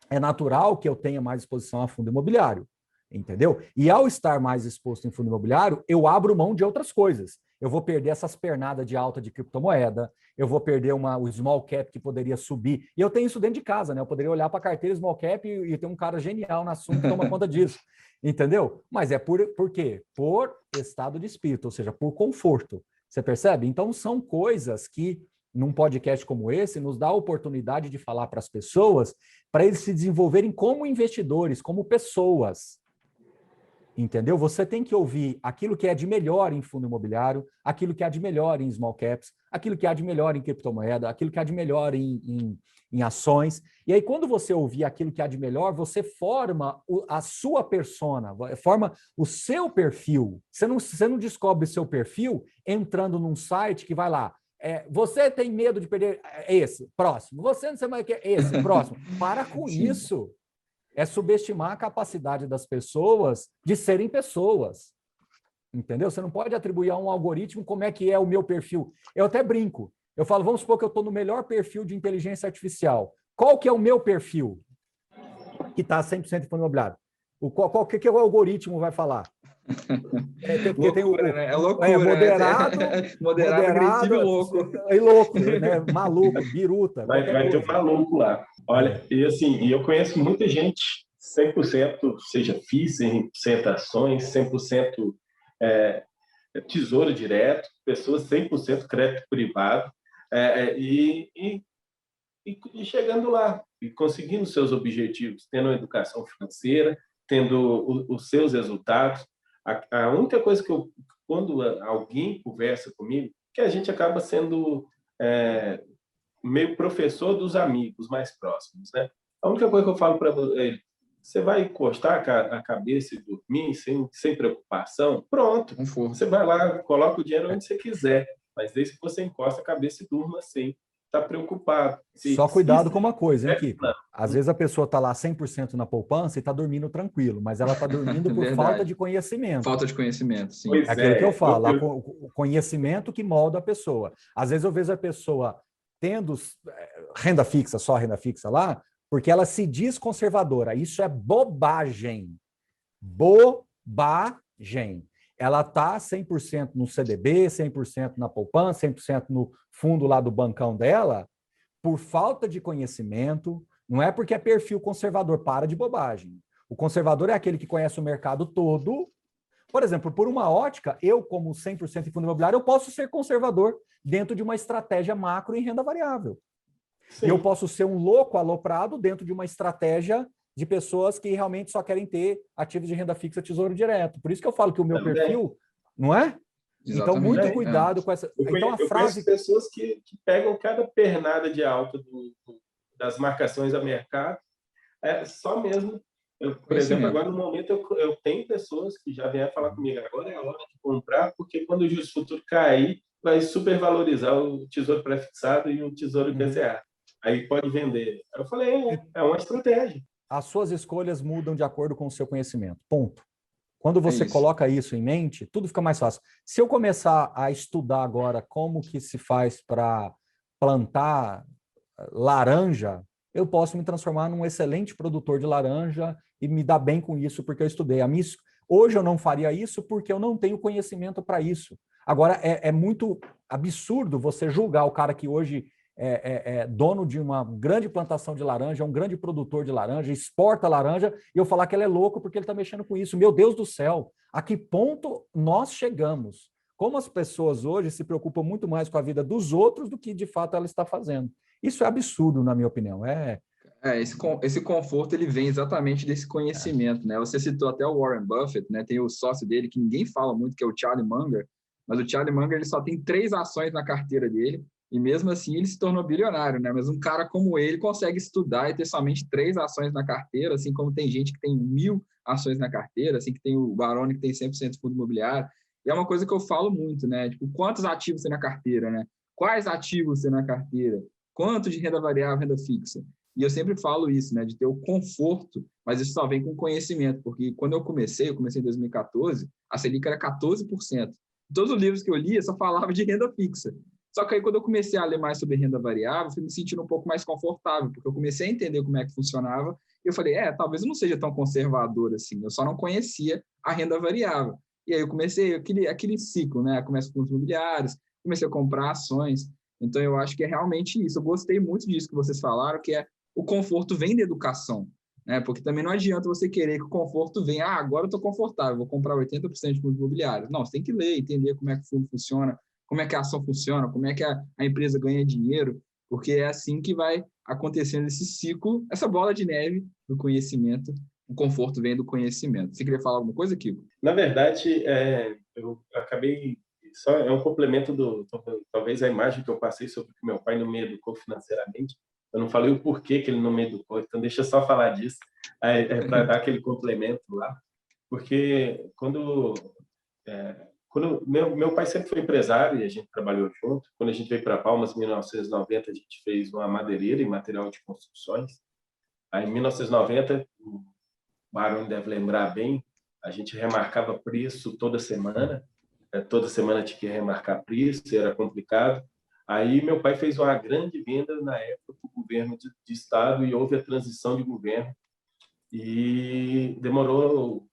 S2: é natural que eu tenha mais exposição a fundo imobiliário, entendeu? E ao estar mais exposto em fundo imobiliário, eu abro mão de outras coisas. Eu vou perder essas pernadas de alta de criptomoeda, eu vou perder o small cap que poderia subir. E eu tenho isso dentro de casa, né? Eu poderia olhar para a carteira small cap e ter um cara genial na assunto que toma conta disso. Entendeu? Mas é por quê? Por estado de espírito, ou seja, por conforto. Você percebe? Então, são coisas que, num podcast como esse, nos dá a oportunidade de falar para as pessoas, para eles se desenvolverem como investidores, como pessoas. Entendeu? Você tem que ouvir aquilo que é de melhor em fundo imobiliário, aquilo que há de melhor em small caps, aquilo que há de melhor em criptomoeda, aquilo que há de melhor em ações. E aí, quando você ouvir aquilo que há de melhor, você forma a sua persona, forma o seu perfil. Você não descobre seu perfil entrando num site que vai lá. Você tem medo de perder esse, próximo. Você não sei mais o que é esse, próximo. Para com isso. É subestimar a capacidade das pessoas de serem pessoas. Entendeu? Você não pode atribuir a um algoritmo como é que é o meu perfil. Eu até brinco. Eu falo, vamos supor que eu estou no melhor perfil de inteligência artificial. Qual que é o meu perfil? Que está 100% em fundo imobiliário. O que o algoritmo vai falar?
S1: Loucura, tem né? É loucura,
S2: moderado,
S1: né? Moderado, agressivo e louco.
S2: E louco, né? Maluco, biruta.
S3: Vai ter um maluco lá. Olha, e eu conheço muita gente, 100%, seja FIIs, 100% ações, 100% tesouro direto, pessoas 100% crédito privado, e chegando lá, e conseguindo seus objetivos, tendo uma educação financeira, tendo os seus resultados. A única coisa quando alguém conversa comigo, que a gente acaba sendo meio professor dos amigos mais próximos, né? A única coisa que eu falo para ele, você vai encostar a cabeça e dormir sem preocupação? Pronto. Você vai lá, coloca o dinheiro onde você quiser, mas desde que você encosta a cabeça e durma sem estar preocupado.
S2: Só cuidado com uma coisa, hein, Kiko? Às vezes a pessoa está lá 100% na poupança e está dormindo tranquilo, mas ela está dormindo por falta de conhecimento.
S1: Falta de conhecimento, sim.
S2: É aquilo que eu falo, o conhecimento que molda a pessoa. Às vezes eu vejo a pessoa tendo renda fixa, só renda fixa lá, porque ela se diz conservadora. Isso é bobagem. Bobagem. Ela está 100% no CDB, 100% na poupança, 100% no fundo lá do bancão dela, por falta de conhecimento, não é porque é perfil conservador, para de bobagem. O conservador é aquele que conhece o mercado todo. Por exemplo, por uma ótica, eu, como 100% em fundo imobiliário, eu posso ser conservador dentro de uma estratégia macro em renda variável. Sim. E eu posso ser um louco aloprado dentro de uma estratégia de pessoas que realmente só querem ter ativos de renda fixa, tesouro direto. Por isso que eu falo que o meu perfil, não é? Exatamente. Então, muito cuidado com essa... Então, a frase...
S3: Eu conheço pessoas que pegam cada pernada de alta das marcações a mercado, só mesmo... Por exemplo, agora no momento eu tenho pessoas que já vieram falar comigo, agora é a hora de comprar, porque quando o juros futuro cair, vai supervalorizar o tesouro pré-fixado e o tesouro IPCA. Aí pode vender. Aí eu falei, é uma estratégia.
S2: As suas escolhas mudam de acordo com o seu conhecimento. Ponto. Quando você coloca isso em mente, tudo fica mais fácil. Se eu começar a estudar agora como que se faz para plantar laranja, eu posso me transformar num excelente produtor de laranja e me dar bem com isso porque eu estudei. Hoje eu não faria isso porque eu não tenho conhecimento para isso. Agora, é muito absurdo você julgar o cara que hoje é dono de uma grande plantação de laranja, é um grande produtor de laranja, exporta laranja, e eu falar que ele é louco porque ele está mexendo com isso. Meu Deus do céu, a que ponto nós chegamos? Como as pessoas hoje se preocupam muito mais com a vida dos outros do que, de fato, ela está fazendo. Isso é absurdo, na minha opinião.
S1: Esse conforto ele vem exatamente desse conhecimento, né? Você citou até o Warren Buffett, né? Tem o sócio dele que ninguém fala muito, que é o Charlie Munger, mas o Charlie Munger ele só tem 3 ações na carteira dele, e mesmo assim ele se tornou bilionário, né? Mas um cara como ele consegue estudar e ter somente 3 ações na carteira, assim como tem gente que tem 1000 ações na carteira, assim que tem o Baroni que tem 100% fundo imobiliário. E é uma coisa que eu falo muito, né? Tipo, quantos ativos tem na carteira, né? Quais ativos tem na carteira? Quanto de renda variável, renda fixa? E eu sempre falo isso, né? De ter o conforto, mas isso só vem com conhecimento, porque quando eu comecei em 2014, a Selic era 14%. Todos os livros que eu lia só falavam de renda fixa. Só que aí, quando eu comecei a ler mais sobre renda variável, fui me sentindo um pouco mais confortável, porque eu comecei a entender como é que funcionava, e eu falei, talvez eu não seja tão conservador assim, eu só não conhecia a renda variável. E aí eu comecei aquele ciclo, né? Começo com os imobiliários, comecei a comprar ações. Então, eu acho que é realmente isso. Eu gostei muito disso que vocês falaram, que o conforto vem da educação, né? Porque também não adianta você querer que o conforto venha, agora eu estou confortável, vou comprar 80% de fundos imobiliários. Não, você tem que ler, entender como é que o fundo funciona, como é que a ação funciona, como é que a empresa ganha dinheiro, porque é assim que vai acontecendo esse ciclo, essa bola de neve do conhecimento o conforto vem do conhecimento. Você queria falar alguma coisa, Kiko?
S3: Na verdade, eu acabei... Só é um complemento talvez a imagem que eu passei sobre que meu pai não me educou financeiramente. Eu não falei o porquê que ele não me educou, então deixa eu só falar disso, para dar aquele complemento lá. Porque quando meu pai sempre foi empresário e a gente trabalhou junto. Quando a gente veio para Palmas, em 1990, a gente fez uma madeireira e material de construções. Aí, em 1990, o Barão deve lembrar bem, a gente remarcava preço toda semana. Toda semana tinha que remarcar preço, era complicado. Aí meu pai fez uma grande venda na época para o governo de estado e houve a transição de governo e demorou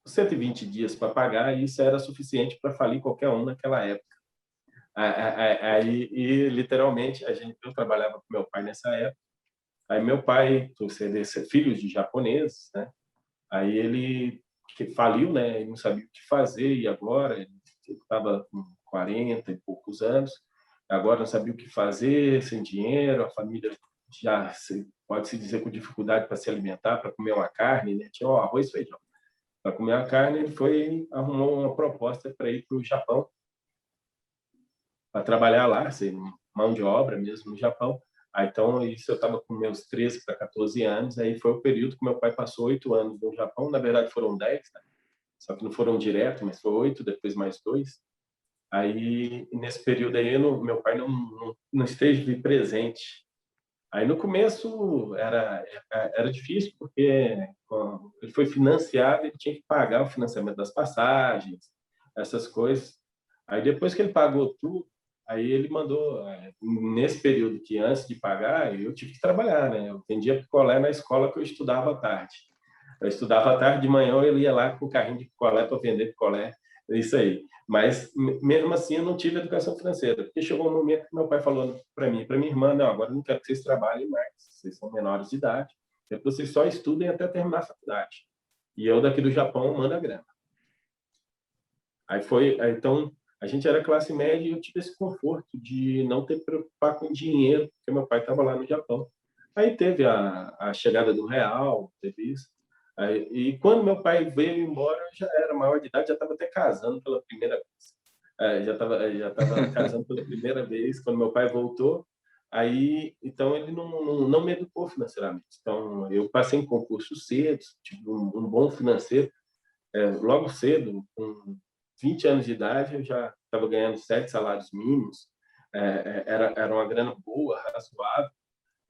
S3: 120 dias para pagar e isso era suficiente para falir qualquer um naquela época. Aí literalmente eu trabalhava com meu pai nessa época. Aí meu pai, por ser filho de japoneses, né? Aí ele que faliu, né? Ele não sabia o que fazer e agora ele estava com 40 e poucos anos, agora não sabia o que fazer, sem dinheiro, a família já pode-se dizer com dificuldade para se alimentar, para comer uma carne, né? Tinha arroz e feijão. Para comer a carne, ele arrumou uma proposta para ir para o Japão, para trabalhar lá, ser mão de obra mesmo no Japão. Então, isso eu estava com meus 13 para 14 anos, aí foi o período que meu pai passou 8 anos no Japão, na verdade foram 10, né? Só que não foram direto, mas foi 8, depois mais 2. Aí, nesse período aí, meu pai não esteve presente. Aí, no começo, era difícil, porque ele foi financiado, ele tinha que pagar o financiamento das passagens, essas coisas. Aí, depois que ele pagou tudo, aí ele mandou, nesse período que antes de pagar, eu tive que trabalhar, né? Eu vendia picolé na escola que eu estudava à tarde. Eu estudava à tarde, de manhã eu ia lá com o carrinho de picolé para vender picolé, isso aí. Mas, mesmo assim, eu não tive educação financeira, porque chegou um momento que meu pai falou para mim e para minha irmã, não, agora eu não quero que vocês trabalhem mais, vocês são menores de idade, quero que vocês só estudem até terminar a faculdade. E eu, daqui do Japão, mando a grana. Então, a gente era classe média e eu tive esse conforto de não ter que preocupar com dinheiro, porque meu pai estava lá no Japão. Aí teve a chegada do real, teve isso. E quando meu pai veio embora, eu já era maior de idade, já estava até casando pela primeira vez. Já estava casando pela primeira vez quando meu pai voltou. Aí, então, ele não me educou financeiramente. Então, eu passei em concurso cedo, tive um bom financeiro. Logo cedo, com 20 anos de idade, eu já estava ganhando 7 salários mínimos. Era uma grana boa, razoável.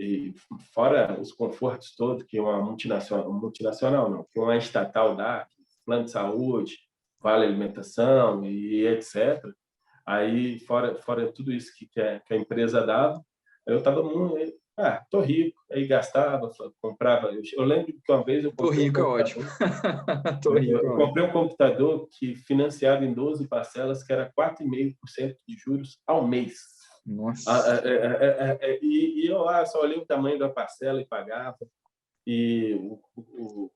S3: E fora os confortos todos que uma multinacional não, que uma estatal dá, plano de saúde, vale alimentação e etc. Aí, fora tudo isso que a empresa dava, eu estava muito... tô rico. Aí gastava, comprava... Eu lembro que uma vez eu
S1: Tô
S3: comprei
S1: rico, é ótimo. Tô rico,
S3: eu comprei um computador que financiado em 12 parcelas, que era 4,5% de juros ao mês.
S1: Nossa.
S3: E eu lá só olhei o tamanho da parcela e pagava. E o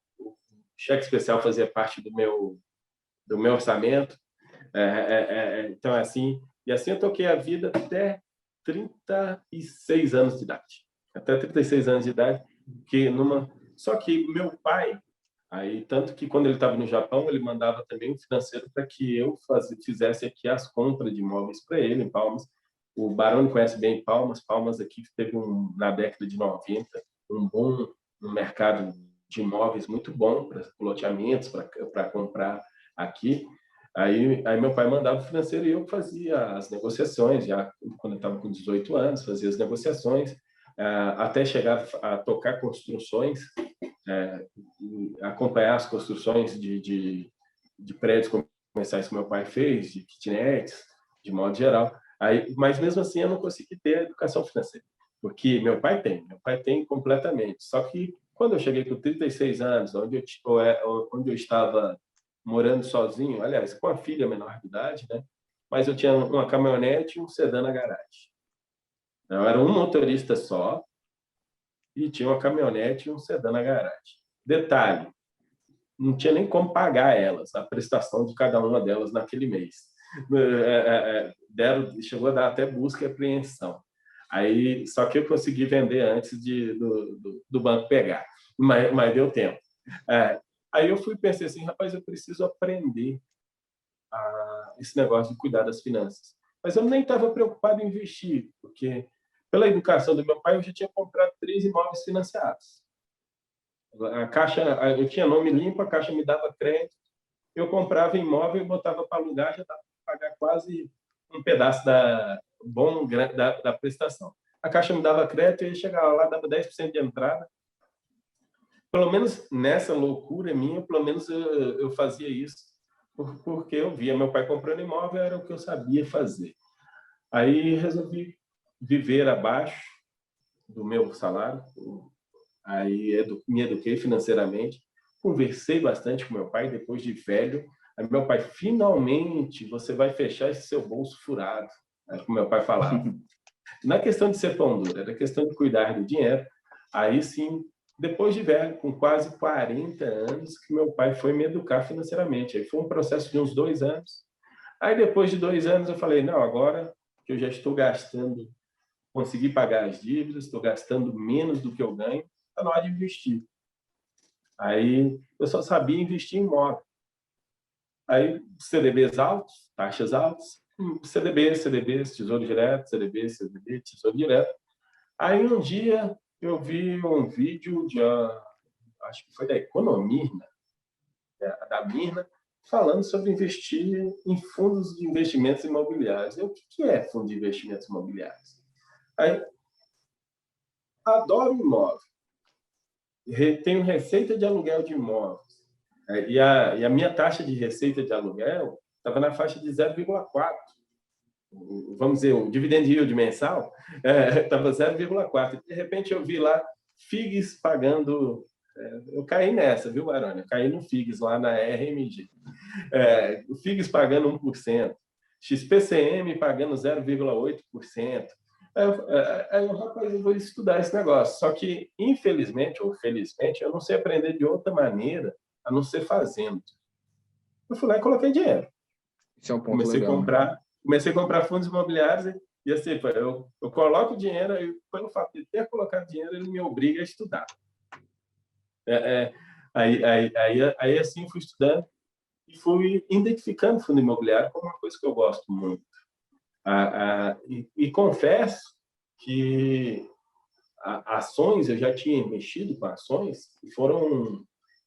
S3: cheque especial fazia parte do meu orçamento. Então, assim... E assim eu toquei a vida até 36 anos de idade. Até 36 anos de idade. Só que meu pai... Aí, tanto que quando ele estava no Japão, ele mandava também um financeiro para que eu fizesse aqui as compras de imóveis para ele, em Palmas. O Barão conhece bem Palmas. Palmas aqui teve, na década de 90, um mercado de imóveis muito bom para loteamentos, para comprar aqui. Aí meu pai mandava o financeiro e eu fazia as negociações, já quando eu estava com 18 anos, fazia as negociações, até chegar a tocar construções, acompanhar as construções de prédios comerciais que meu pai fez, de kitnets, de modo geral. Mas mesmo assim eu não consegui ter a educação financeira, porque meu pai tem completamente. Só que quando eu cheguei com 36 anos, onde eu estava morando sozinho, aliás, com a filha menor de idade, né? Mas eu tinha uma caminhonete e um sedã na garagem. Eu era um motorista só e tinha uma caminhonete e um sedã na garagem. Detalhe, não tinha nem como pagar elas, a prestação de cada uma delas naquele mês. Chegou a dar até busca e apreensão. Só que eu consegui vender antes do banco pegar. mas deu tempo. Aí eu pensei assim, rapaz, eu preciso aprender esse negócio de cuidar das finanças. Mas eu nem estava preocupado em investir, porque pela educação do meu pai, eu já tinha comprado 3 imóveis financiados. A Caixa, eu tinha nome limpo, a Caixa me dava crédito, eu comprava imóvel e botava para alugar, já dava para pagar quase um pedaço da prestação. A Caixa me dava crédito, eu ia chegar lá, dava 10% de entrada. Pelo menos nessa loucura minha, pelo menos eu fazia isso, porque eu via meu pai comprando imóvel, era o que eu sabia fazer. Aí resolvi viver abaixo do meu salário, aí me eduquei financeiramente, conversei bastante com meu pai, depois de velho. Aí meu pai, finalmente você vai fechar esse seu bolso furado, como meu pai falava. Na questão de ser pão duro, era questão de cuidar do dinheiro. Aí sim, depois de velho, com quase 40 anos, que meu pai foi me educar financeiramente. Aí foi um processo de uns 2 anos. Aí depois de 2 anos eu falei, não, agora que eu já estou gastando, consegui pagar as dívidas, estou gastando menos do que eu ganho, está na hora de investir. Aí eu só sabia investir em imóvel. Aí CDBs altos, taxas altas, CDBs, Tesouro Direto, CDB, Tesouro Direto. Aí um dia eu vi um vídeo acho que foi da Economirna, da Mirna, falando sobre investir em fundos de investimentos imobiliários. O que é fundo de investimentos imobiliários? Aí, adoro imóvel. Tenho receita de aluguel de imóveis. E a minha taxa de receita de aluguel estava na faixa de 0,4. Vamos dizer, o dividend yield mensal estava 0,4. De repente eu vi lá FIGs pagando. Eu caí nessa, viu, Baroni? Eu caí no FIGs lá na RMG. O FIGs pagando 1%, XPCM pagando 0,8%. Rapaz, eu vou estudar esse negócio. Só que, infelizmente ou felizmente, eu não sei aprender de outra maneira a não ser fazendo. Eu fui lá e coloquei dinheiro.
S1: Esse é um ponto legal.
S3: Comecei a comprar fundos imobiliários e assim, eu coloco dinheiro e pelo fato de ter colocado dinheiro, ele me obriga a estudar. Aí assim, fui estudando e fui identificando fundo imobiliário como uma coisa que eu gosto muito. E confesso que ações, eu já tinha mexido com ações, e foram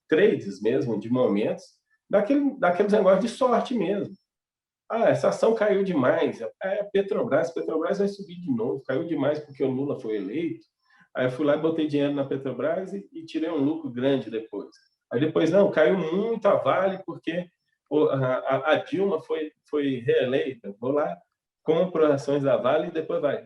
S3: trades mesmo, de momentos, daqueles negócios de sorte mesmo. Essa ação caiu demais. Petrobras vai subir de novo. Caiu demais porque o Lula foi eleito. Aí eu fui lá e botei dinheiro na Petrobras e tirei um lucro grande depois. Aí depois, não, caiu muito a Vale porque a Dilma foi reeleita. Vou lá, compro ações da Vale e depois vai.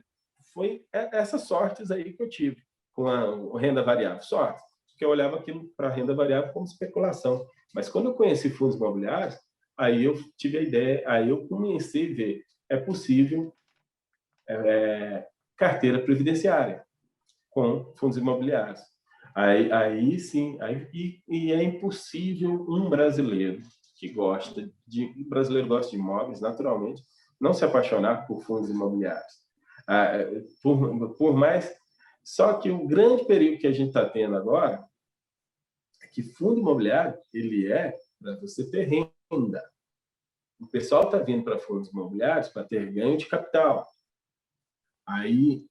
S3: Foi essas sortes aí que eu tive com a renda variável. Sorte, porque eu olhava aquilo para a renda variável como especulação. Mas quando eu conheci fundos imobiliários, aí eu tive a ideia, aí eu comecei a ver, é possível carteira previdenciária com fundos imobiliários. Aí sim, e é impossível um brasileiro gosta de imóveis, naturalmente, não se apaixonar por fundos imobiliários. Por mais... Só que o grande perigo que a gente está tendo agora é que fundo imobiliário, ele é para você ter renda. O pessoal está vindo para fundos imobiliários para ter ganho de capital. Aí,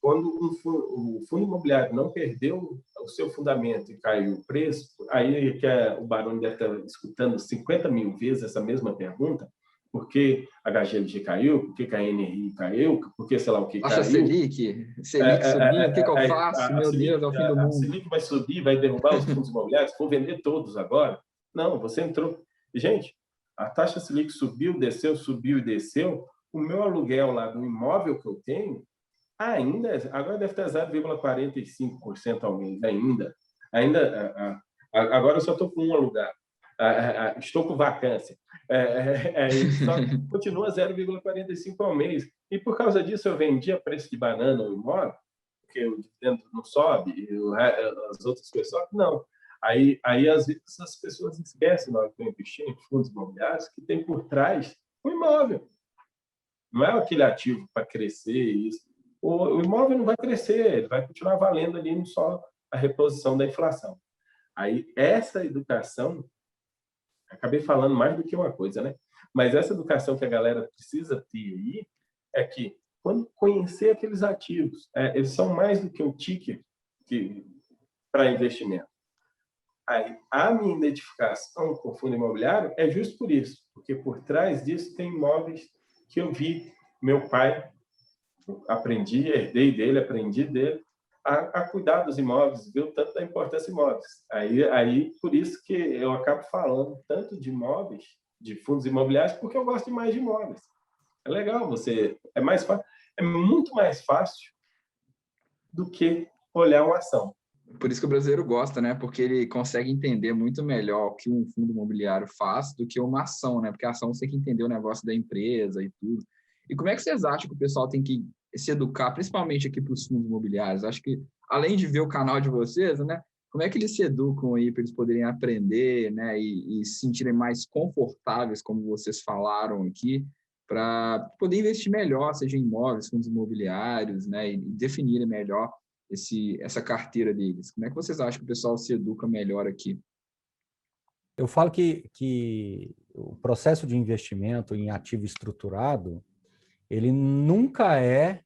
S3: quando o fundo imobiliário não perdeu o seu fundamento e caiu o preço, aí que o Baroni deve estar escutando 50 mil vezes essa mesma pergunta, por que a HGLG caiu, por que a NRI caiu, por que sei lá o que caiu.
S1: Selic subindo, o que eu faço? Meu Deus, é o fim do mundo.
S3: A Selic vai subir, vai derrubar os fundos imobiliários, vou vender todos agora. Não, você entrou... Gente, a taxa Selic subiu, subiu e desceu. O meu aluguel lá do imóvel que eu tenho, agora deve ter 0,45% ao mês, agora eu só estou com um alugado. Estou com vacância. Só continua 0,45% ao mês. E por causa disso eu vendi a preço de banana o imóvel, porque o dividendo não sobe, e as outras pessoas não. Aí às vezes as pessoas esquecem, na hora que eu investir em fundos imobiliários, que tem por trás um imóvel. Não é aquele ativo para crescer isso. O imóvel não vai crescer, ele vai continuar valendo ali só a reposição da inflação. Aí, essa educação, acabei falando mais do que uma coisa, né? Mas essa educação que a galera precisa ter aí é que, quando conhecer aqueles ativos, eles são mais do que um ticket para investimento. Aí, a minha identificação com o fundo imobiliário é justo por isso, porque por trás disso tem imóveis que eu vi meu pai, aprendi dele, a cuidar dos imóveis, viu tanto da importância de imóveis. Aí, por isso que eu acabo falando tanto de imóveis, de fundos imobiliários, porque eu gosto mais de imóveis. É legal, é muito mais fácil do que olhar uma ação.
S1: Por isso que o brasileiro gosta, né? Porque ele consegue entender muito melhor o que um fundo imobiliário faz do que uma ação, né? Porque a ação você tem que entender o negócio da empresa e tudo. E como é que vocês acham que o pessoal tem que se educar, principalmente aqui para os fundos imobiliários? Acho que, além de ver o canal de vocês, né? Como é que eles se educam aí para eles poderem aprender, né? E se sentirem mais confortáveis, como vocês falaram aqui, para poder investir melhor, seja em imóveis, fundos imobiliários, né? E definirem melhor essa carteira deles. Como é que vocês acham que o pessoal se educa melhor aqui?
S2: Eu falo que o processo de investimento em ativo estruturado, ele nunca é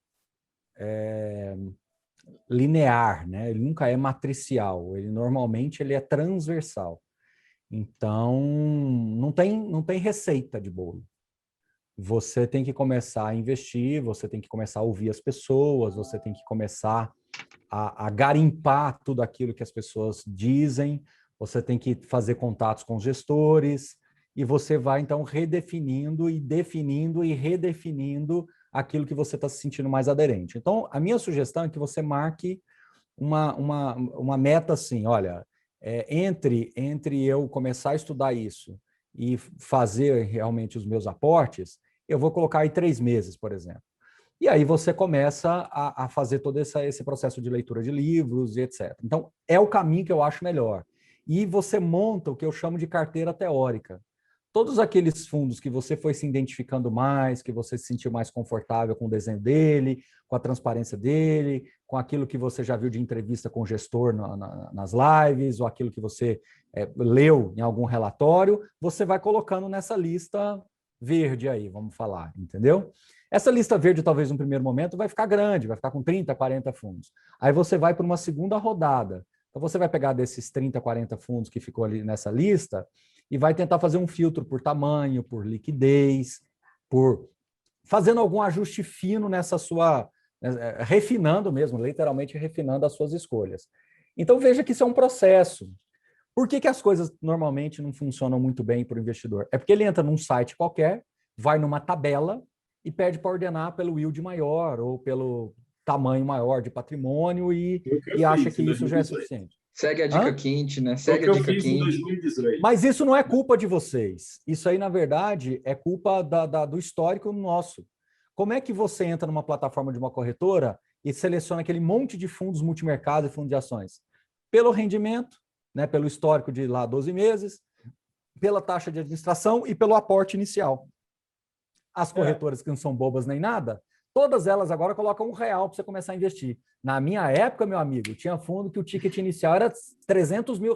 S2: linear, né? Ele nunca é matricial, normalmente ele é transversal. Então, não tem receita de bolo. Você tem que começar a investir, você tem que começar a ouvir as pessoas, você tem que começar a garimpar tudo aquilo que as pessoas dizem, você tem que fazer contatos com os gestores, e você vai, então, redefinindo e definindo e redefinindo aquilo que você está se sentindo mais aderente. Então, a minha sugestão é que você marque uma meta assim, olha, entre eu começar a estudar isso e fazer realmente os meus aportes, eu vou colocar aí 3 meses, por exemplo. E aí você começa a fazer todo esse processo de leitura de livros e etc. Então, é o caminho que eu acho melhor. E você monta o que eu chamo de carteira teórica. Todos aqueles fundos que você foi se identificando mais, que você se sentiu mais confortável com o desenho dele, com a transparência dele, com aquilo que você já viu de entrevista com o gestor nas lives, ou aquilo que você leu em algum relatório, você vai colocando nessa lista verde aí, vamos falar, entendeu? Essa lista verde, talvez, no primeiro momento, vai ficar grande, vai ficar com 30, 40 fundos. Aí você vai para uma segunda rodada. Então, você vai pegar desses 30, 40 fundos que ficou ali nessa lista e vai tentar fazer um filtro por tamanho, por liquidez, fazendo algum ajuste fino nessa sua... refinando mesmo, literalmente refinando as suas escolhas. Então, veja que isso é um processo. Por que as coisas normalmente não funcionam muito bem para o investidor? É porque ele entra num site qualquer, vai numa tabela e pede para ordenar pelo yield maior ou pelo tamanho maior de patrimônio e acha que isso já é suficiente.
S1: Segue a dica quente, né? Segue a dica quente.
S3: 2018.
S2: Mas isso não é culpa de vocês. Isso aí, na verdade, é culpa do histórico nosso. Como é que você entra numa plataforma de uma corretora e seleciona aquele monte de fundos multimercado e fundos de ações? Pelo rendimento, né? Pelo histórico de lá 12 meses, pela taxa de administração e pelo aporte inicial. As corretoras que não são bobas nem nada, todas elas agora colocam R$1 para você começar a investir. Na minha época, meu amigo, tinha fundo que o ticket inicial era R$300 mil,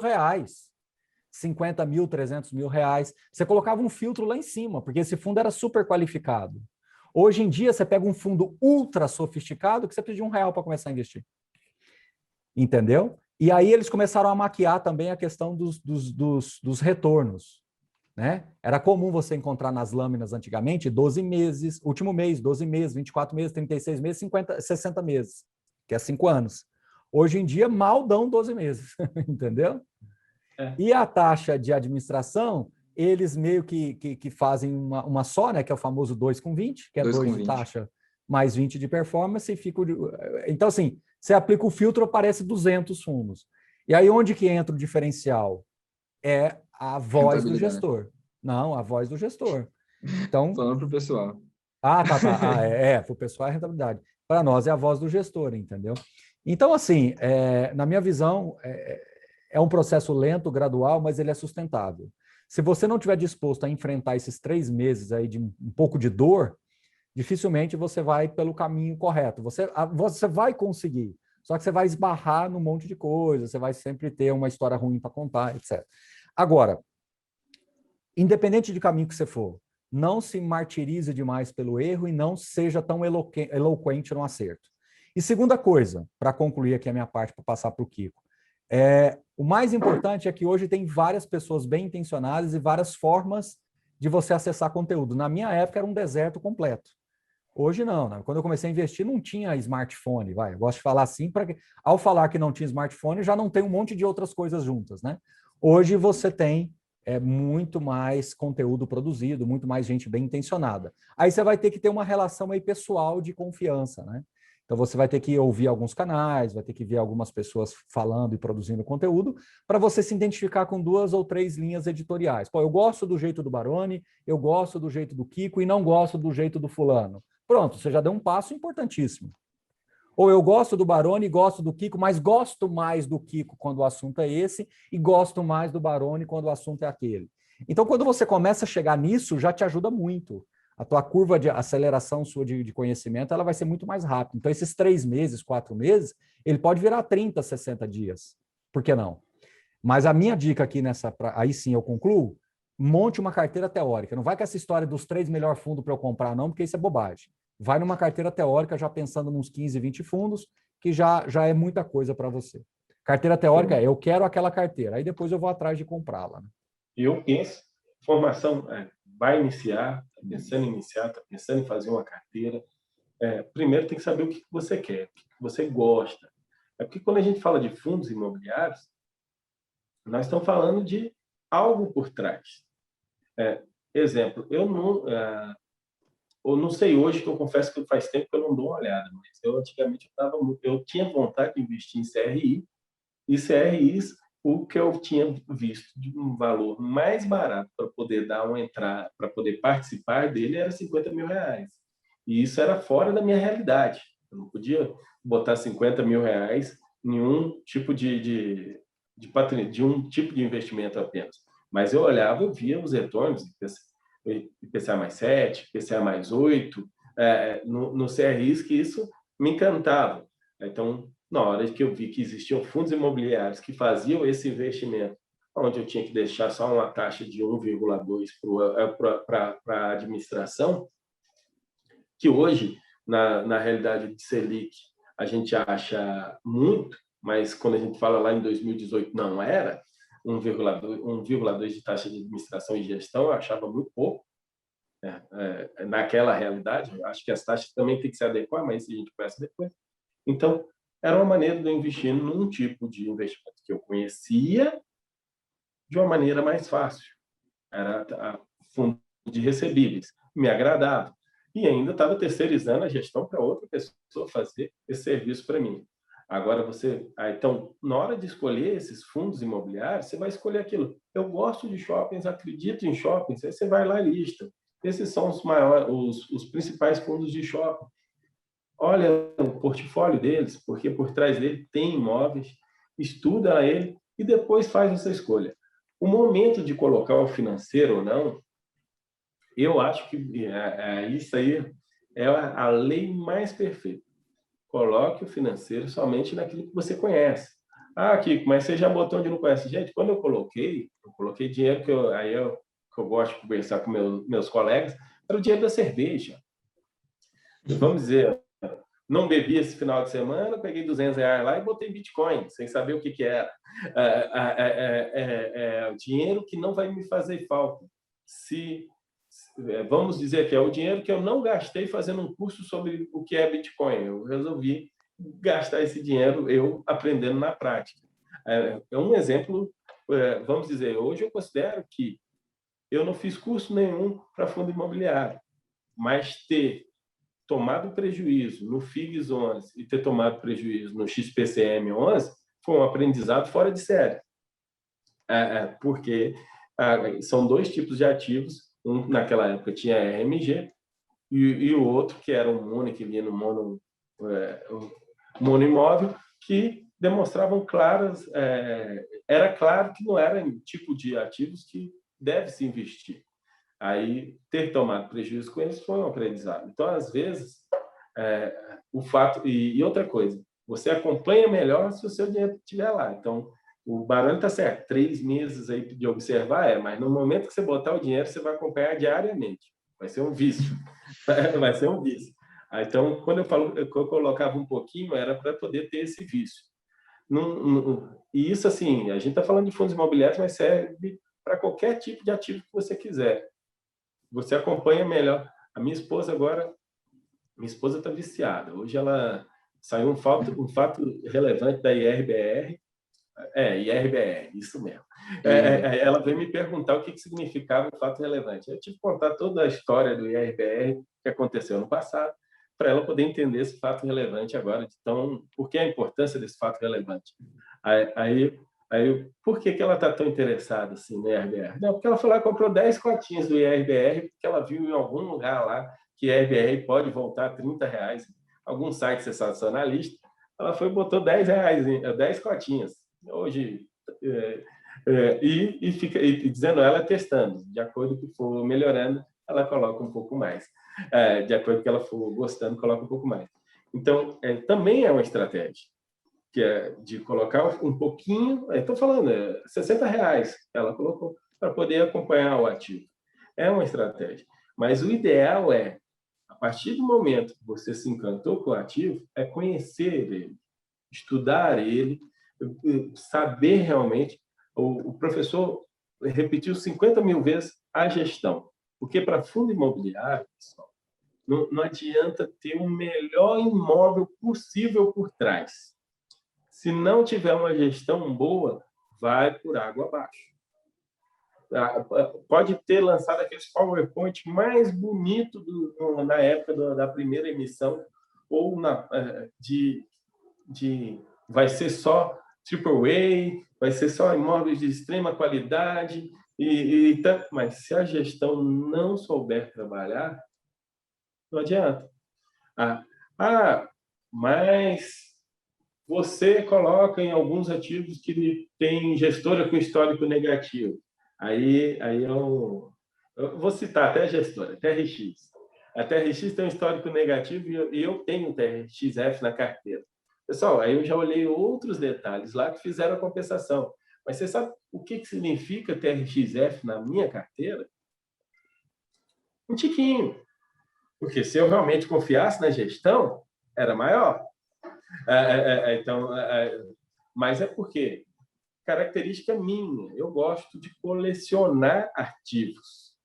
S2: 50 mil, 300 mil reais. Você colocava um filtro lá em cima, porque esse fundo era super qualificado. Hoje em dia, você pega um fundo ultra sofisticado que você precisa de R$1 para começar a investir. Entendeu? E aí eles começaram a maquiar também a questão dos retornos. Né? Era comum você encontrar nas lâminas antigamente 12 meses, último mês, 12 meses, 24 meses, 36 meses, 50, 60 meses, que é 5 anos. Hoje em dia, mal dão 12 meses, entendeu? E a taxa de administração, eles meio que fazem uma só, né? Que é o famoso 2,20, que é 2 de taxa mais 20 de performance, e fica... Então, assim, você aplica o filtro, aparece 200 fundos. E aí, onde que entra o diferencial? É a voz do gestor. Não, a voz do gestor. Então,
S1: falando para o pessoal.
S2: Tá. Para o pessoal é rentabilidade. Para nós é a voz do gestor, entendeu? Então, assim, na minha visão, é um processo lento, gradual, mas ele é sustentável. Se você não estiver disposto a enfrentar esses 3 meses aí de um pouco de dor, dificilmente você vai pelo caminho correto. Você vai conseguir. Só que você vai esbarrar num monte de coisa, você vai sempre ter uma história ruim para contar, etc. Agora, independente de caminho que você for, não se martirize demais pelo erro e não seja tão eloquente no acerto. E segunda coisa, para concluir aqui a minha parte, para passar para o Kiko, o mais importante é que hoje tem várias pessoas bem intencionadas e várias formas de você acessar conteúdo. Na minha época era um deserto completo. Hoje não, né? Quando eu comecei a investir não tinha smartphone, vai. Eu gosto de falar assim, ao falar que não tinha smartphone, já não tem um monte de outras coisas juntas, né? Hoje você tem muito mais conteúdo produzido, muito mais gente bem intencionada. Aí você vai ter que ter uma relação aí pessoal de confiança, né? Então você vai ter que ouvir alguns canais, vai ter que ver algumas pessoas falando e produzindo conteúdo para você se identificar com 2 ou 3 linhas editoriais. Pô, eu gosto do jeito do Baroni, eu gosto do jeito do Kiko e não gosto do jeito do fulano. Pronto, você já deu um passo importantíssimo. Ou eu gosto do Baroni, gosto do Kiko, mas gosto mais do Kiko quando o assunto é esse e gosto mais do Baroni quando o assunto é aquele. Então, quando você começa a chegar nisso, já te ajuda muito. A tua curva de aceleração sua de conhecimento, ela vai ser muito mais rápida. Então, esses 3 meses, 4 meses, ele pode virar 30, 60 dias. Por que não? Mas a minha dica aqui aí sim eu concluo, monte uma carteira teórica. Não vai com essa história dos 3 melhores fundos para eu comprar, não, porque isso é bobagem. Vai numa carteira teórica já pensando nos 15, 20 fundos, que já é muita coisa para você. Carteira teórica eu quero aquela carteira, aí depois eu vou atrás de comprá-la. Né?
S3: Eu penso, formação, vai iniciar, está pensando em iniciar, está pensando em fazer uma carteira. Primeiro tem que saber o que você quer, o que você gosta. É porque quando a gente fala de fundos imobiliários, nós estamos falando de algo por trás. Exemplo, eu não sei hoje, que eu confesso que faz tempo que eu não dou uma olhada, mas antigamente eu tinha vontade de investir em CRI, e CRIs, o que eu tinha visto de um valor mais barato para poder dar uma entrada, para poder participar dele, era R$50 mil. E isso era fora da minha realidade. Eu não podia botar R$50 mil em um tipo de um tipo de investimento apenas. Mas eu olhava, eu via os retornos, IPCA mais 7, IPCA mais 8, no CRIs, que isso me encantava. Então, na hora que eu vi que existiam fundos imobiliários que faziam esse investimento, onde eu tinha que deixar só uma taxa de 1,2 para a administração, que hoje, na realidade de Selic, a gente acha muito, mas quando a gente fala lá em 2018 não era, 1,2 de taxa de administração e gestão, eu achava muito pouco. Naquela realidade, acho que as taxas também têm que se adequar, mas isso a gente conhece depois. Então, era uma maneira de eu investir num tipo de investimento que eu conhecia de uma maneira mais fácil. Era fundo de recebíveis. Me agradava. E ainda estava terceirizando a gestão para outra pessoa fazer esse serviço para mim. Agora, então, na hora de escolher esses fundos imobiliários, você vai escolher aquilo. Eu gosto de shoppings, acredito em shoppings, aí você vai lá e lista. Esses são os principais fundos de shopping. Olha o portfólio deles, porque por trás dele tem imóveis, estuda ele e depois faz essa escolha. O momento de colocar o financeiro ou não, eu acho que isso aí é a lei mais perfeita. Coloque o financeiro somente naquilo que você conhece. Ah, Kiko, mas você já botou onde não conhece? Gente, quando eu coloquei dinheiro que eu gosto de conversar com meus colegas, era o dinheiro da cerveja. Vamos dizer, não bebi esse final de semana, peguei R$200 lá e botei Bitcoin, sem saber o que era. O dinheiro que não vai me fazer falta. Vamos dizer que é o dinheiro que eu não gastei fazendo um curso sobre o que é Bitcoin. Eu resolvi gastar esse dinheiro eu aprendendo na prática. É um exemplo, vamos dizer, hoje eu considero que eu não fiz curso nenhum para fundo imobiliário, mas ter tomado prejuízo no FIGS 11 e ter tomado prejuízo no XPCM 11 foi um aprendizado fora de série. Porque são 2 tipos de ativos. Um, naquela época, tinha RMG e o outro, que era um mono, que vinha no mono imóvel, que demonstravam claras... era claro que não era um tipo de ativos que deve se investir. Aí, ter tomado prejuízo com eles foi um aprendizado. Então, às vezes, o fato... E outra coisa, você acompanha melhor se o seu dinheiro estiver lá. Então, o Baroni está certo, 3 meses aí de observar, mas no momento que você botar o dinheiro, você vai acompanhar diariamente. Vai ser um vício. Vai ser um vício. Então, quando eu colocava um pouquinho, era para poder ter esse vício. E isso, assim, a gente está falando de fundos imobiliários, mas serve para qualquer tipo de ativo que você quiser. Você acompanha melhor. A minha esposa está viciada. Hoje ela saiu um fato relevante da IRBR. IRBR, isso mesmo. Ela veio me perguntar o que significava o fato relevante. Eu tive que contar toda a história do IRBR que aconteceu no passado, para ela poder entender esse fato relevante agora. Então, por que a importância desse fato relevante? Por que ela está tão interessada assim, no IRBR? Não, porque ela foi lá e comprou 10 cotinhas do IRBR, porque ela viu em algum lugar lá que IRBR pode voltar a R$30, algum site sensacionalista. Ela foi e botou R$10, 10 cotinhas. Hoje, fica dizendo ela testando, de acordo com o que for melhorando, ela coloca um pouco mais. De acordo com o que ela for gostando, coloca um pouco mais. Então, também é uma estratégia, que é de colocar um pouquinho, estou falando, R$60 ela colocou para poder acompanhar o ativo. É uma estratégia. Mas o ideal a partir do momento que você se encantou com o ativo, conhecer ele, estudar ele, saber realmente. O professor repetiu 50 mil vezes a gestão. Porque para fundo imobiliário, pessoal, não adianta ter o melhor imóvel possível por trás. Se não tiver uma gestão boa, vai por água abaixo. Pode ter lançado aqueles PowerPoint mais bonito na época da primeira emissão, ou vai ser só AAA, vai ser só imóveis de extrema qualidade, mas se a gestão não souber trabalhar, não adianta. Mas você coloca em alguns ativos que tem gestora com histórico negativo. Aí eu vou citar até a gestora, a TRX. A TRX tem um histórico negativo e eu tenho TRXF na carteira. Pessoal, aí eu já olhei outros detalhes lá que fizeram a compensação. Mas você sabe o que significa TRXF na minha carteira? Um tiquinho. Porque se eu realmente confiasse na gestão, era maior. Mas é porque característica minha. Eu gosto de colecionar artigos.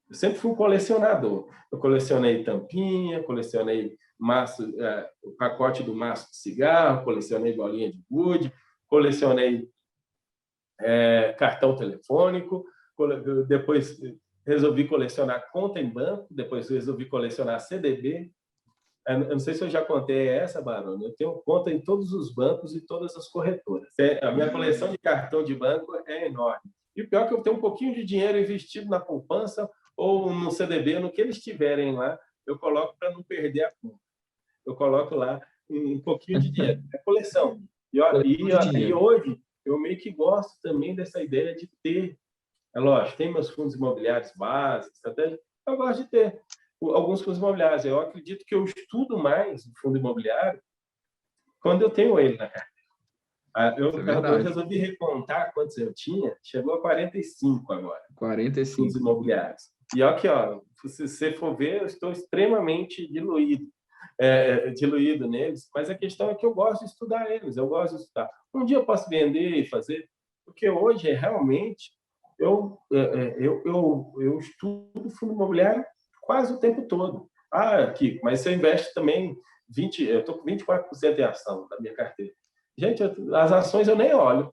S3: Eu sempre fui um colecionador. Eu colecionei tampinha, colecionei o pacote do maço de cigarro, colecionei bolinha de gude, colecionei cartão telefônico, depois resolvi colecionar conta em banco, depois resolvi colecionar CDB. Eu não sei se eu já contei essa, Baroni. Eu tenho conta em todos os bancos e todas as corretoras. A minha coleção de cartão de banco é enorme. E o pior é que eu tenho um pouquinho de dinheiro investido na poupança ou no CDB, no que eles tiverem lá, eu coloco para não perder a conta. Eu coloco lá um pouquinho de dinheiro. É coleção. E hoje, eu meio que gosto também dessa ideia de ter. É lógico, tem meus fundos imobiliários básicos, eu gosto de ter alguns fundos imobiliários. Eu acredito que eu estudo mais o fundo imobiliário quando eu tenho ele na carteira. Eu resolvi recontar quantos eu tinha, chegou a 45 agora.
S1: 45.
S3: Fundos imobiliários. E aqui, se você for ver, eu estou extremamente diluído neles, mas a questão é que eu gosto de estudar eles, eu gosto de estudar. Um dia eu posso vender e fazer, porque hoje realmente eu estudo fundo imobiliário quase o tempo todo. Kiko, mas você investe também eu estou com 24% em ação da minha carteira. Gente, as ações eu nem olho.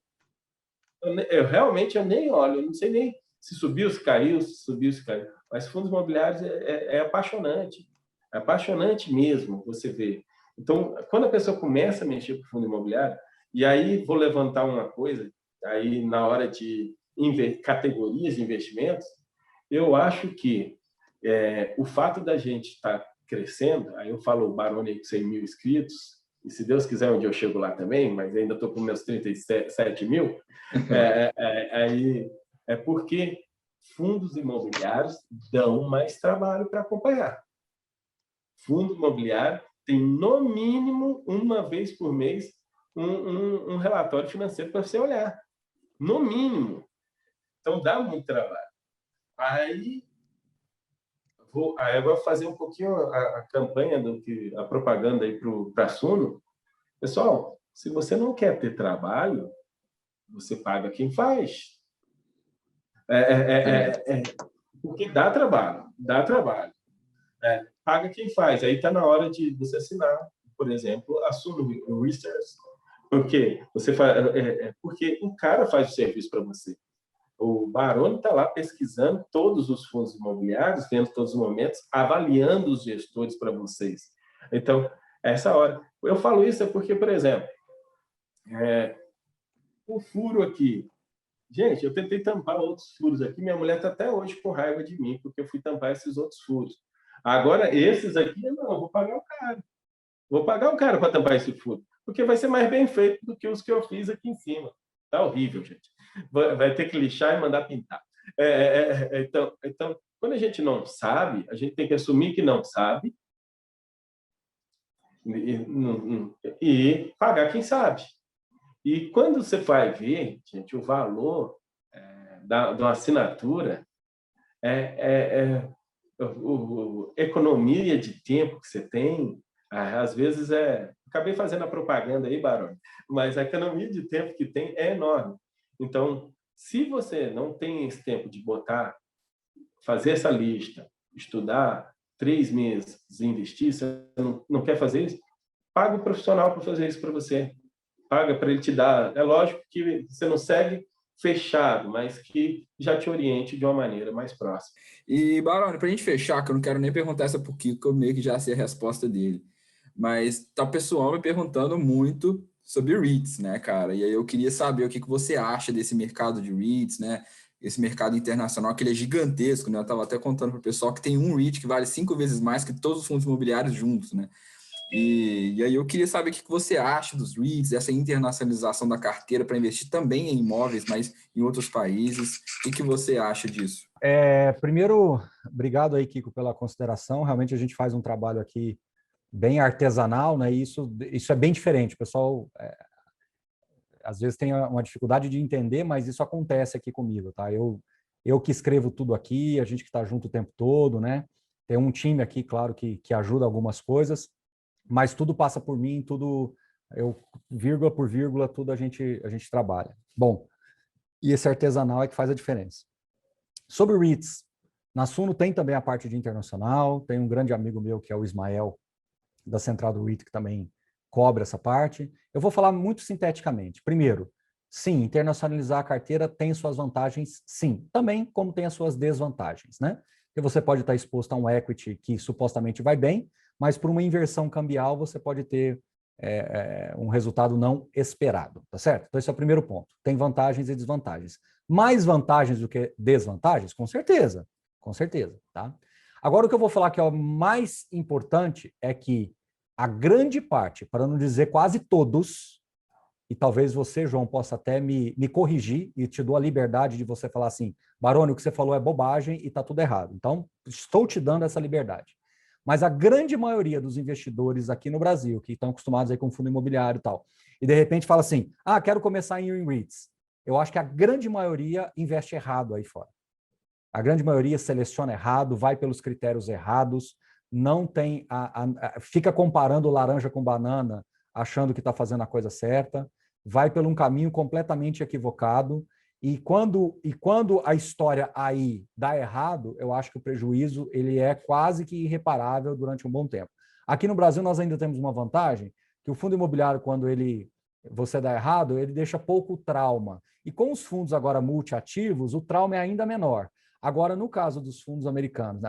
S3: Eu nem olho, eu não sei nem se subiu, se caiu, se subiu, se caiu. Mas fundos imobiliários é apaixonante. É apaixonante mesmo, você vê. Então, quando a pessoa começa a mexer com fundo imobiliário, e aí vou levantar uma coisa, aí na hora de categorias de investimentos, eu acho que o fato da gente estar crescendo, aí eu falo o Baroni com 100 mil inscritos, e se Deus quiser, um dia eu chego lá também, mas ainda estou com meus 37 mil, aí é porque fundos imobiliários dão mais trabalho para acompanhar. Fundo imobiliário tem no mínimo uma vez por mês um relatório financeiro para você olhar. No mínimo. Então dá muito trabalho. Aí eu vou fazer um pouquinho a campanha, a propaganda aí para a Suno. Pessoal, se você não quer ter trabalho, você paga quem faz. Porque dá trabalho. Paga quem faz. Aí está na hora de você assinar, por exemplo, a Suno Research. Porque porque o cara faz o serviço para você. O Baroni está lá pesquisando todos os fundos imobiliários, vendo todos os momentos, avaliando os gestores para vocês. Então, essa hora. Eu falo isso porque, por exemplo, o furo aqui. Gente, eu tentei tampar outros furos aqui. Minha mulher está até hoje com raiva de mim, porque eu fui tampar esses outros furos. Agora, esses aqui, não, eu vou pagar o cara. Vou pagar o cara para tampar esse furo, porque vai ser mais bem feito do que os que eu fiz aqui em cima. Tá horrível, gente. Vai ter que lixar e mandar pintar. Então, quando a gente não sabe, a gente tem que assumir que não sabe e pagar quem sabe. E quando você vai ver, gente, o valor de uma assinatura economia de tempo que você tem, às vezes acabei fazendo a propaganda aí, Baroni, mas a economia de tempo que tem é enorme. Então, se você não tem esse tempo de fazer essa lista, estudar 3 meses, investir, você não quer fazer isso, paga o profissional para fazer isso para você. Paga para ele te dar. É lógico que você não segue fechado, mas que já te oriente de uma maneira mais próxima.
S1: E, Baroni, para a gente fechar, que eu não quero nem perguntar essa por Kiko, que eu meio que já sei a resposta dele. Mas tá o pessoal me perguntando muito sobre REITs, né, cara? E aí eu queria saber o que você acha desse mercado de REITs, né? Esse mercado internacional, que ele é gigantesco, né? Eu estava até contando para o pessoal que tem um REIT que vale 5 vezes mais que todos os fundos imobiliários juntos, né? E aí eu queria saber o que você acha dos REITs, essa internacionalização da carteira para investir também em imóveis, mas em outros países. O que você acha disso?
S2: Primeiro, obrigado aí, Kiko, pela consideração. Realmente a gente faz um trabalho aqui bem artesanal, né? E isso é bem diferente. O pessoal às vezes tem uma dificuldade de entender, mas isso acontece aqui comigo, tá? Eu que escrevo tudo aqui, a gente que está junto o tempo todo, né? Tem um time aqui, claro, que ajuda algumas coisas, mas tudo passa por mim, tudo, vírgula por vírgula, tudo a gente trabalha. Bom, e esse artesanal é que faz a diferença. Sobre REITs, na Suno tem também a parte de internacional, tem um grande amigo meu que é o Ismael, da Central do REIT, que também cobre essa parte. Eu vou falar muito sinteticamente. Primeiro, sim, internacionalizar a carteira tem suas vantagens, sim. Também como tem as suas desvantagens, né? Porque você pode estar exposto a um equity que supostamente vai bem, mas por uma inversão cambial você pode ter um resultado não esperado, tá certo? Então esse é o primeiro ponto. Tem vantagens e desvantagens. Mais vantagens do que desvantagens? Com certeza, tá? Agora o que eu vou falar que é o mais importante é que a grande parte, para não dizer quase todos, e talvez você, João, possa até me corrigir e te dou a liberdade de você falar assim, Baroni, o que você falou é bobagem e está tudo errado. Então, estou te dando essa liberdade. Mas a grande maioria dos investidores aqui no Brasil, que estão acostumados aí com fundo imobiliário e tal, e de repente fala assim, quero começar em REITs. Eu acho que a grande maioria investe errado aí fora. A grande maioria seleciona errado, vai pelos critérios errados, não tem fica comparando laranja com banana, achando que está fazendo a coisa certa, vai por um caminho completamente equivocado, e quando a história aí dá errado, eu acho que o prejuízo ele é quase que irreparável durante um bom tempo. Aqui no Brasil nós ainda temos uma vantagem, que o fundo imobiliário, quando você dá errado, ele deixa pouco trauma. E com os fundos agora multiativos, o trauma é ainda menor. Agora, no caso dos fundos americanos,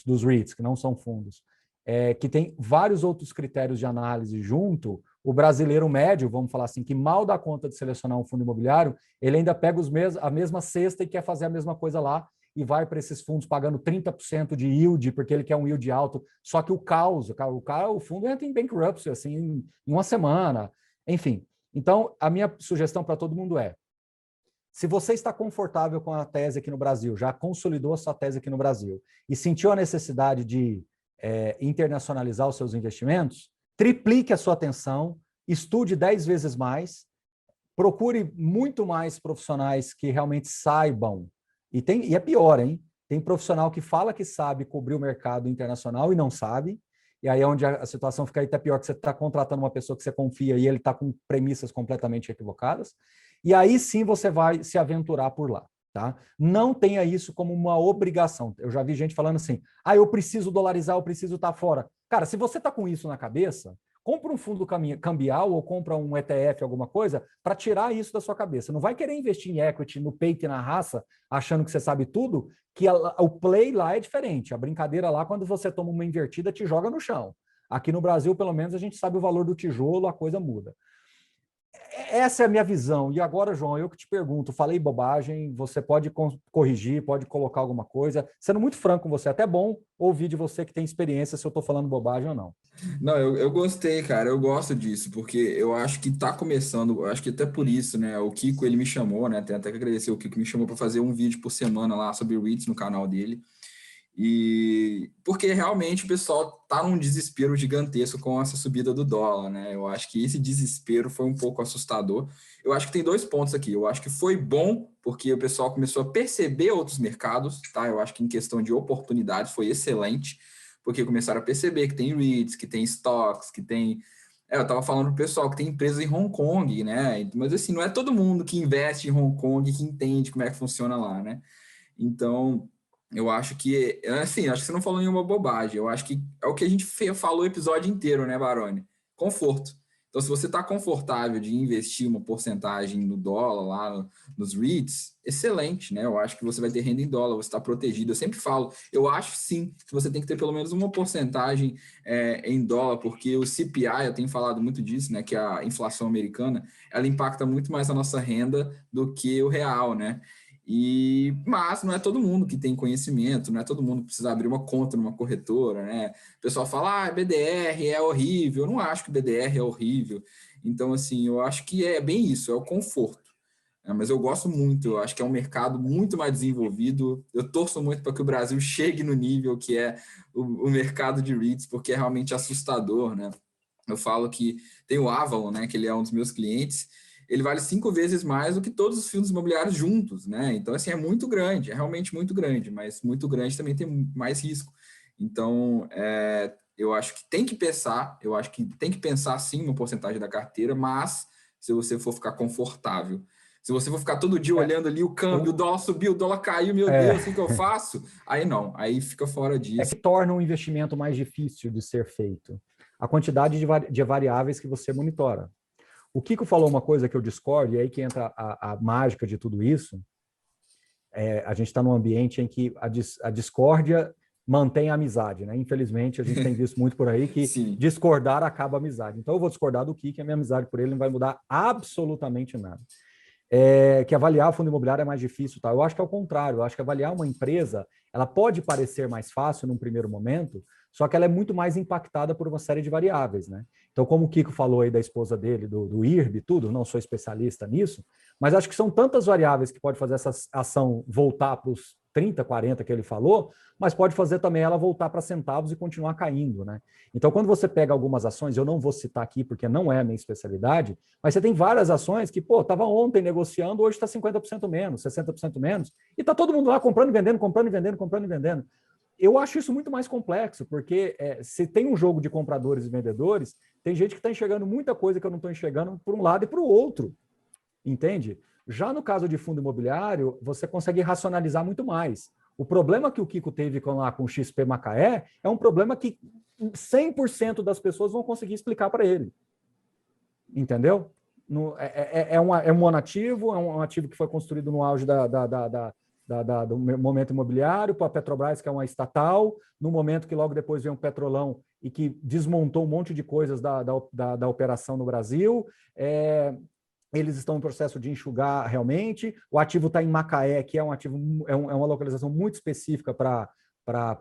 S2: dos REITs, que não são fundos, que tem vários outros critérios de análise junto, o brasileiro médio, vamos falar assim, que mal dá conta de selecionar um fundo imobiliário, ele ainda pega a mesma cesta e quer fazer a mesma coisa lá e vai para esses fundos pagando 30% de yield, porque ele quer um yield alto, só que o fundo entra em bankruptcy assim, em uma semana, enfim. Então, a minha sugestão para todo mundo se você está confortável com a tese aqui no Brasil, já consolidou a sua tese aqui no Brasil e sentiu a necessidade de internacionalizar os seus investimentos, triplique a sua atenção, estude 10 vezes mais, procure muito mais profissionais que realmente saibam. E é pior, hein? Tem profissional que fala que sabe cobrir o mercado internacional e não sabe. E aí é onde a situação fica até pior, que você está contratando uma pessoa que você confia e ele está com premissas completamente equivocadas. E aí sim você vai se aventurar por lá. Tá? Não tenha isso como uma obrigação. Eu já vi gente falando assim, eu preciso dolarizar, eu preciso estar fora. Cara, se você está com isso na cabeça, compra um fundo cambial ou compra um ETF, alguma coisa, para tirar isso da sua cabeça. Não vai querer investir em equity, no peito e na raça, achando que você sabe tudo, que o play lá é diferente. A brincadeira lá, quando você toma uma invertida, te joga no chão. Aqui no Brasil, pelo menos, a gente sabe o valor do tijolo, a coisa muda. Essa é a minha visão. E agora, João, eu que te pergunto, falei bobagem, você pode corrigir, pode colocar alguma coisa. Sendo muito franco com você, é até bom ouvir de você que tem experiência se eu estou falando bobagem ou não.
S1: Não, eu gostei, cara, eu gosto disso, porque eu acho que tá começando, eu acho que até por isso, né, o Kiko, ele me chamou, né, tem até que agradecer, o Kiko me chamou para fazer um vídeo por semana lá sobre REITs no canal dele, e porque realmente o pessoal tá num desespero gigantesco com essa subida do dólar, né? Eu acho que esse desespero foi um pouco assustador. Eu acho que tem 2 pontos aqui. Eu acho que foi bom porque o pessoal começou a perceber outros mercados, tá? Eu acho que em questão de oportunidades foi excelente, porque começaram a perceber que tem REITs, que tem stocks, que tem... eu estava falando pro pessoal que tem empresas em Hong Kong, né? Mas assim, não é todo mundo que investe em Hong Kong que entende como é que funciona lá, né? Então... eu acho que, assim, acho que você não falou nenhuma bobagem. Eu acho que é o que a gente falou o episódio inteiro, né, Baroni? Conforto. Então, se você está confortável de investir uma porcentagem no dólar lá nos REITs, excelente, né? Eu acho que você vai ter renda em dólar, você está protegido. Eu sempre falo, eu acho sim que você tem que ter pelo menos uma porcentagem em dólar, porque o CPI, eu tenho falado muito disso, né? Que a inflação americana, ela impacta muito mais a nossa renda do que o real, né? Mas não é todo mundo que tem conhecimento, não é todo mundo que precisa abrir uma conta numa corretora, né? O pessoal fala, BDR é horrível. Eu não acho que BDR é horrível. Então, assim, eu acho que é bem isso, é o conforto. Mas eu gosto muito, eu acho que é um mercado muito mais desenvolvido. Eu torço muito para que o Brasil chegue no nível que é o mercado de REITs, porque é realmente assustador, né? Eu falo que tem o Avalon, né? Que ele é um dos meus clientes, ele vale 5 vezes mais do que todos os fundos imobiliários juntos, né? Então, assim, é muito grande, é realmente muito grande, mas muito grande também tem mais risco. Então, eu acho que tem que pensar sim uma porcentagem da carteira, mas se você for ficar confortável. Se você for ficar todo dia olhando ali o câmbio, o dólar subiu, o dólar caiu, meu Deus, o que eu faço? Aí não, aí fica fora disso.
S2: É que torna um investimento mais difícil de ser feito. A quantidade de variáveis que você monitora. O Kiko falou uma coisa que eu discordo, e aí que entra a mágica de tudo isso. A gente está num ambiente em que a discórdia mantém a amizade, né? Infelizmente, a gente tem visto muito por aí que discordar acaba a amizade. Então, eu vou discordar do Kiko, a minha amizade por ele não vai mudar absolutamente nada. Que avaliar o fundo imobiliário é mais difícil, tá? Eu acho que é o contrário. Eu acho que avaliar uma empresa, ela pode parecer mais fácil num primeiro momento, só que ela é muito mais impactada por uma série de variáveis, né? Então, como o Kiko falou aí da esposa dele, do IRB, tudo, não sou especialista nisso, mas acho que são tantas variáveis que pode fazer essa ação voltar para os 30, 40 que ele falou, mas pode fazer também ela voltar para centavos e continuar caindo, né? Então, quando você pega algumas ações, eu não vou citar aqui porque não é a minha especialidade, mas você tem várias ações que, estava ontem negociando, hoje está 50% menos, 60% menos, e está todo mundo lá comprando e vendendo, comprando e vendendo, comprando e vendendo. Eu acho isso muito mais complexo, porque se tem um jogo de compradores e vendedores, tem gente que está enxergando muita coisa que eu não estou enxergando por um lado e para o outro, entende? Já no caso de fundo imobiliário, você consegue racionalizar muito mais. O problema que o Kiko teve com o XP Macaé é um problema que 100% das pessoas vão conseguir explicar para ele. Entendeu? É um monativo, é um ativo que foi construído no auge do momento imobiliário, para a Petrobras, que é uma estatal, no momento que logo depois veio um Petrolão e que desmontou um monte de coisas da operação no Brasil. Eles estão em processo de enxugar realmente. O ativo está em Macaé, que é um ativo, é uma localização muito específica para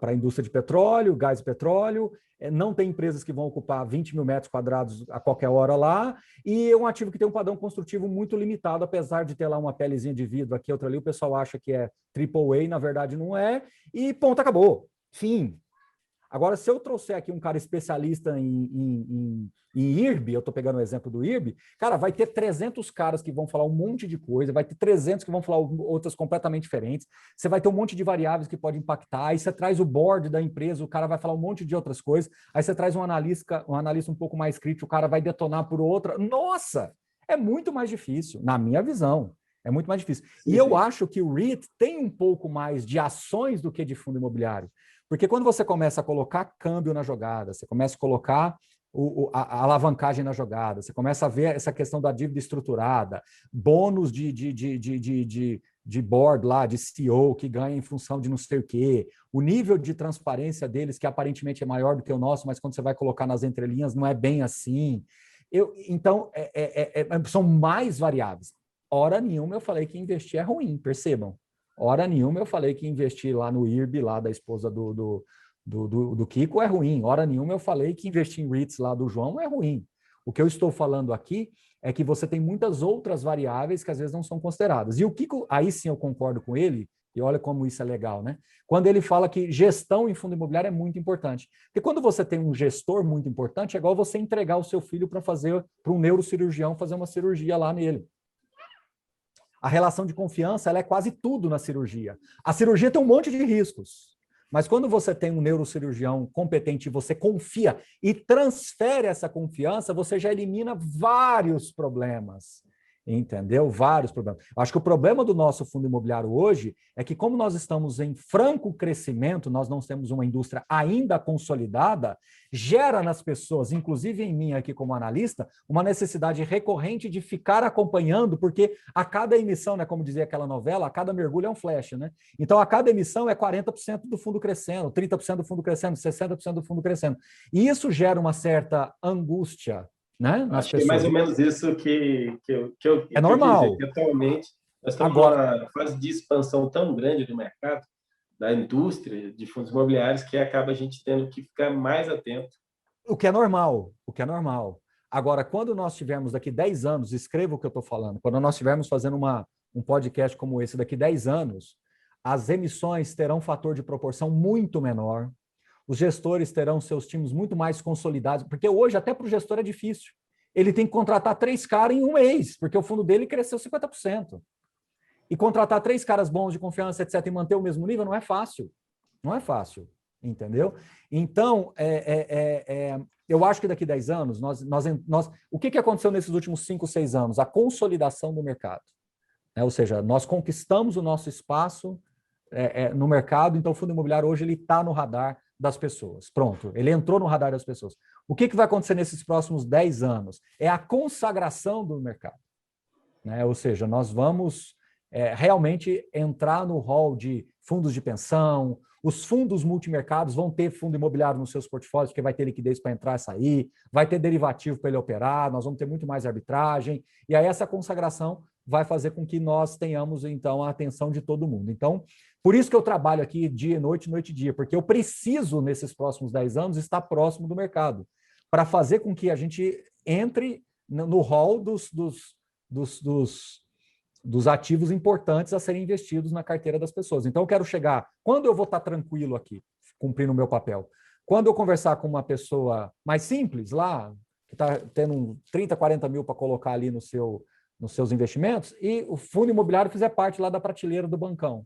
S2: a indústria de petróleo, gás e petróleo. Não tem empresas que vão ocupar 20 mil metros quadrados a qualquer hora lá, e é um ativo que tem um padrão construtivo muito limitado, apesar de ter lá uma pelezinha de vidro aqui, outra ali, o pessoal acha que é AAA, na verdade não é, e ponto, acabou. Fim. Agora, se eu trouxer aqui um cara especialista em IRB, eu estou pegando o exemplo do IRB, cara, vai ter 300 caras que vão falar um monte de coisa, vai ter 300 que vão falar outras completamente diferentes, você vai ter um monte de variáveis que pode impactar, aí você traz o board da empresa, o cara vai falar um monte de outras coisas, aí você traz um analista um pouco mais crítico, o cara vai detonar por outra. Nossa! É muito mais difícil, na minha visão. É muito mais difícil. Sim, e eu acho que o REIT tem um pouco mais de ações do que de fundo imobiliário. Porque quando você começa a colocar câmbio na jogada, você começa a colocar a alavancagem na jogada, você começa a ver essa questão da dívida estruturada, bônus de board lá, de CEO, que ganha em função de não sei o quê, o nível de transparência deles, que aparentemente é maior do que o nosso, mas quando você vai colocar nas entrelinhas, não é bem assim. Então, são mais variáveis. Hora nenhuma eu falei que investir é ruim, percebam. Hora nenhuma eu falei que investir lá no IRB, lá da esposa do Kiko, é ruim. Hora nenhuma eu falei que investir em REITs lá do João é ruim. O que eu estou falando aqui é que você tem muitas outras variáveis que às vezes não são consideradas. E o Kiko, aí sim eu concordo com ele, e olha como isso é legal, né? Quando ele fala que gestão em fundo imobiliário é muito importante. Porque quando você tem um gestor muito importante, é igual você entregar o seu filho para um neurocirurgião fazer uma cirurgia lá nele. A relação de confiança, ela é quase tudo na cirurgia. A cirurgia tem um monte de riscos, mas quando você tem um neurocirurgião competente e você confia e transfere essa confiança, você já elimina vários problemas. Entendeu? Vários problemas. Eu acho que o problema do nosso fundo imobiliário hoje é que, como nós estamos em franco crescimento, nós não temos uma indústria ainda consolidada, gera nas pessoas, inclusive em mim aqui como analista, uma necessidade recorrente de ficar acompanhando, porque a cada emissão, né, como dizia aquela novela, a cada mergulho é um flash, né? Então, a cada emissão é 40% do fundo crescendo, 30% do fundo crescendo, 60% do fundo crescendo. E isso gera uma certa angústia, né, nas
S3: Acho
S2: pessoas.
S3: que é mais ou menos isso que eu
S2: é normal.
S3: Dizer, que atualmente nós estamos numa fase de expansão tão grande do mercado, da indústria de fundos imobiliários, que acaba a gente tendo que ficar mais atento.
S2: O que é normal. Agora, quando nós tivermos daqui 10 anos, escreva o que eu estou falando, quando nós estivermos fazendo um podcast como esse daqui 10 anos, as emissões terão um fator de proporção muito menor, os gestores terão seus times muito mais consolidados, porque hoje até para o gestor é difícil. Ele tem que contratar 3 caras em um mês, porque o fundo dele cresceu 50%. E contratar 3 caras bons de confiança, etc., e manter o mesmo nível não é fácil. Não é fácil, entendeu? Então, eu acho que daqui a 10 anos, o que aconteceu nesses últimos 5, 6 anos? A consolidação do mercado. Ou seja, nós conquistamos o nosso espaço no mercado, então o fundo imobiliário hoje ele está no radar das pessoas. Pronto, ele entrou no radar das pessoas. O que vai acontecer nesses próximos 10 anos? É a consagração do mercado. Né? Ou seja, nós vamos realmente entrar no hall de fundos de pensão, os fundos multimercados vão ter fundo imobiliário nos seus portfólios, porque vai ter liquidez para entrar e sair, vai ter derivativo para ele operar, nós vamos ter muito mais arbitragem, e aí essa consagração vai fazer com que nós tenhamos, então, a atenção de todo mundo. Então, por isso que eu trabalho aqui dia e noite, noite e dia, porque eu preciso, nesses próximos 10 anos, estar próximo do mercado, para fazer com que a gente entre no hall dos ativos importantes a serem investidos na carteira das pessoas. Então, eu quero chegar... Quando eu vou estar tranquilo aqui, cumprindo o meu papel? Quando eu conversar com uma pessoa mais simples lá, que está tendo 30, 40 mil para colocar ali nos seus investimentos, e o fundo imobiliário fizer parte lá da prateleira do bancão.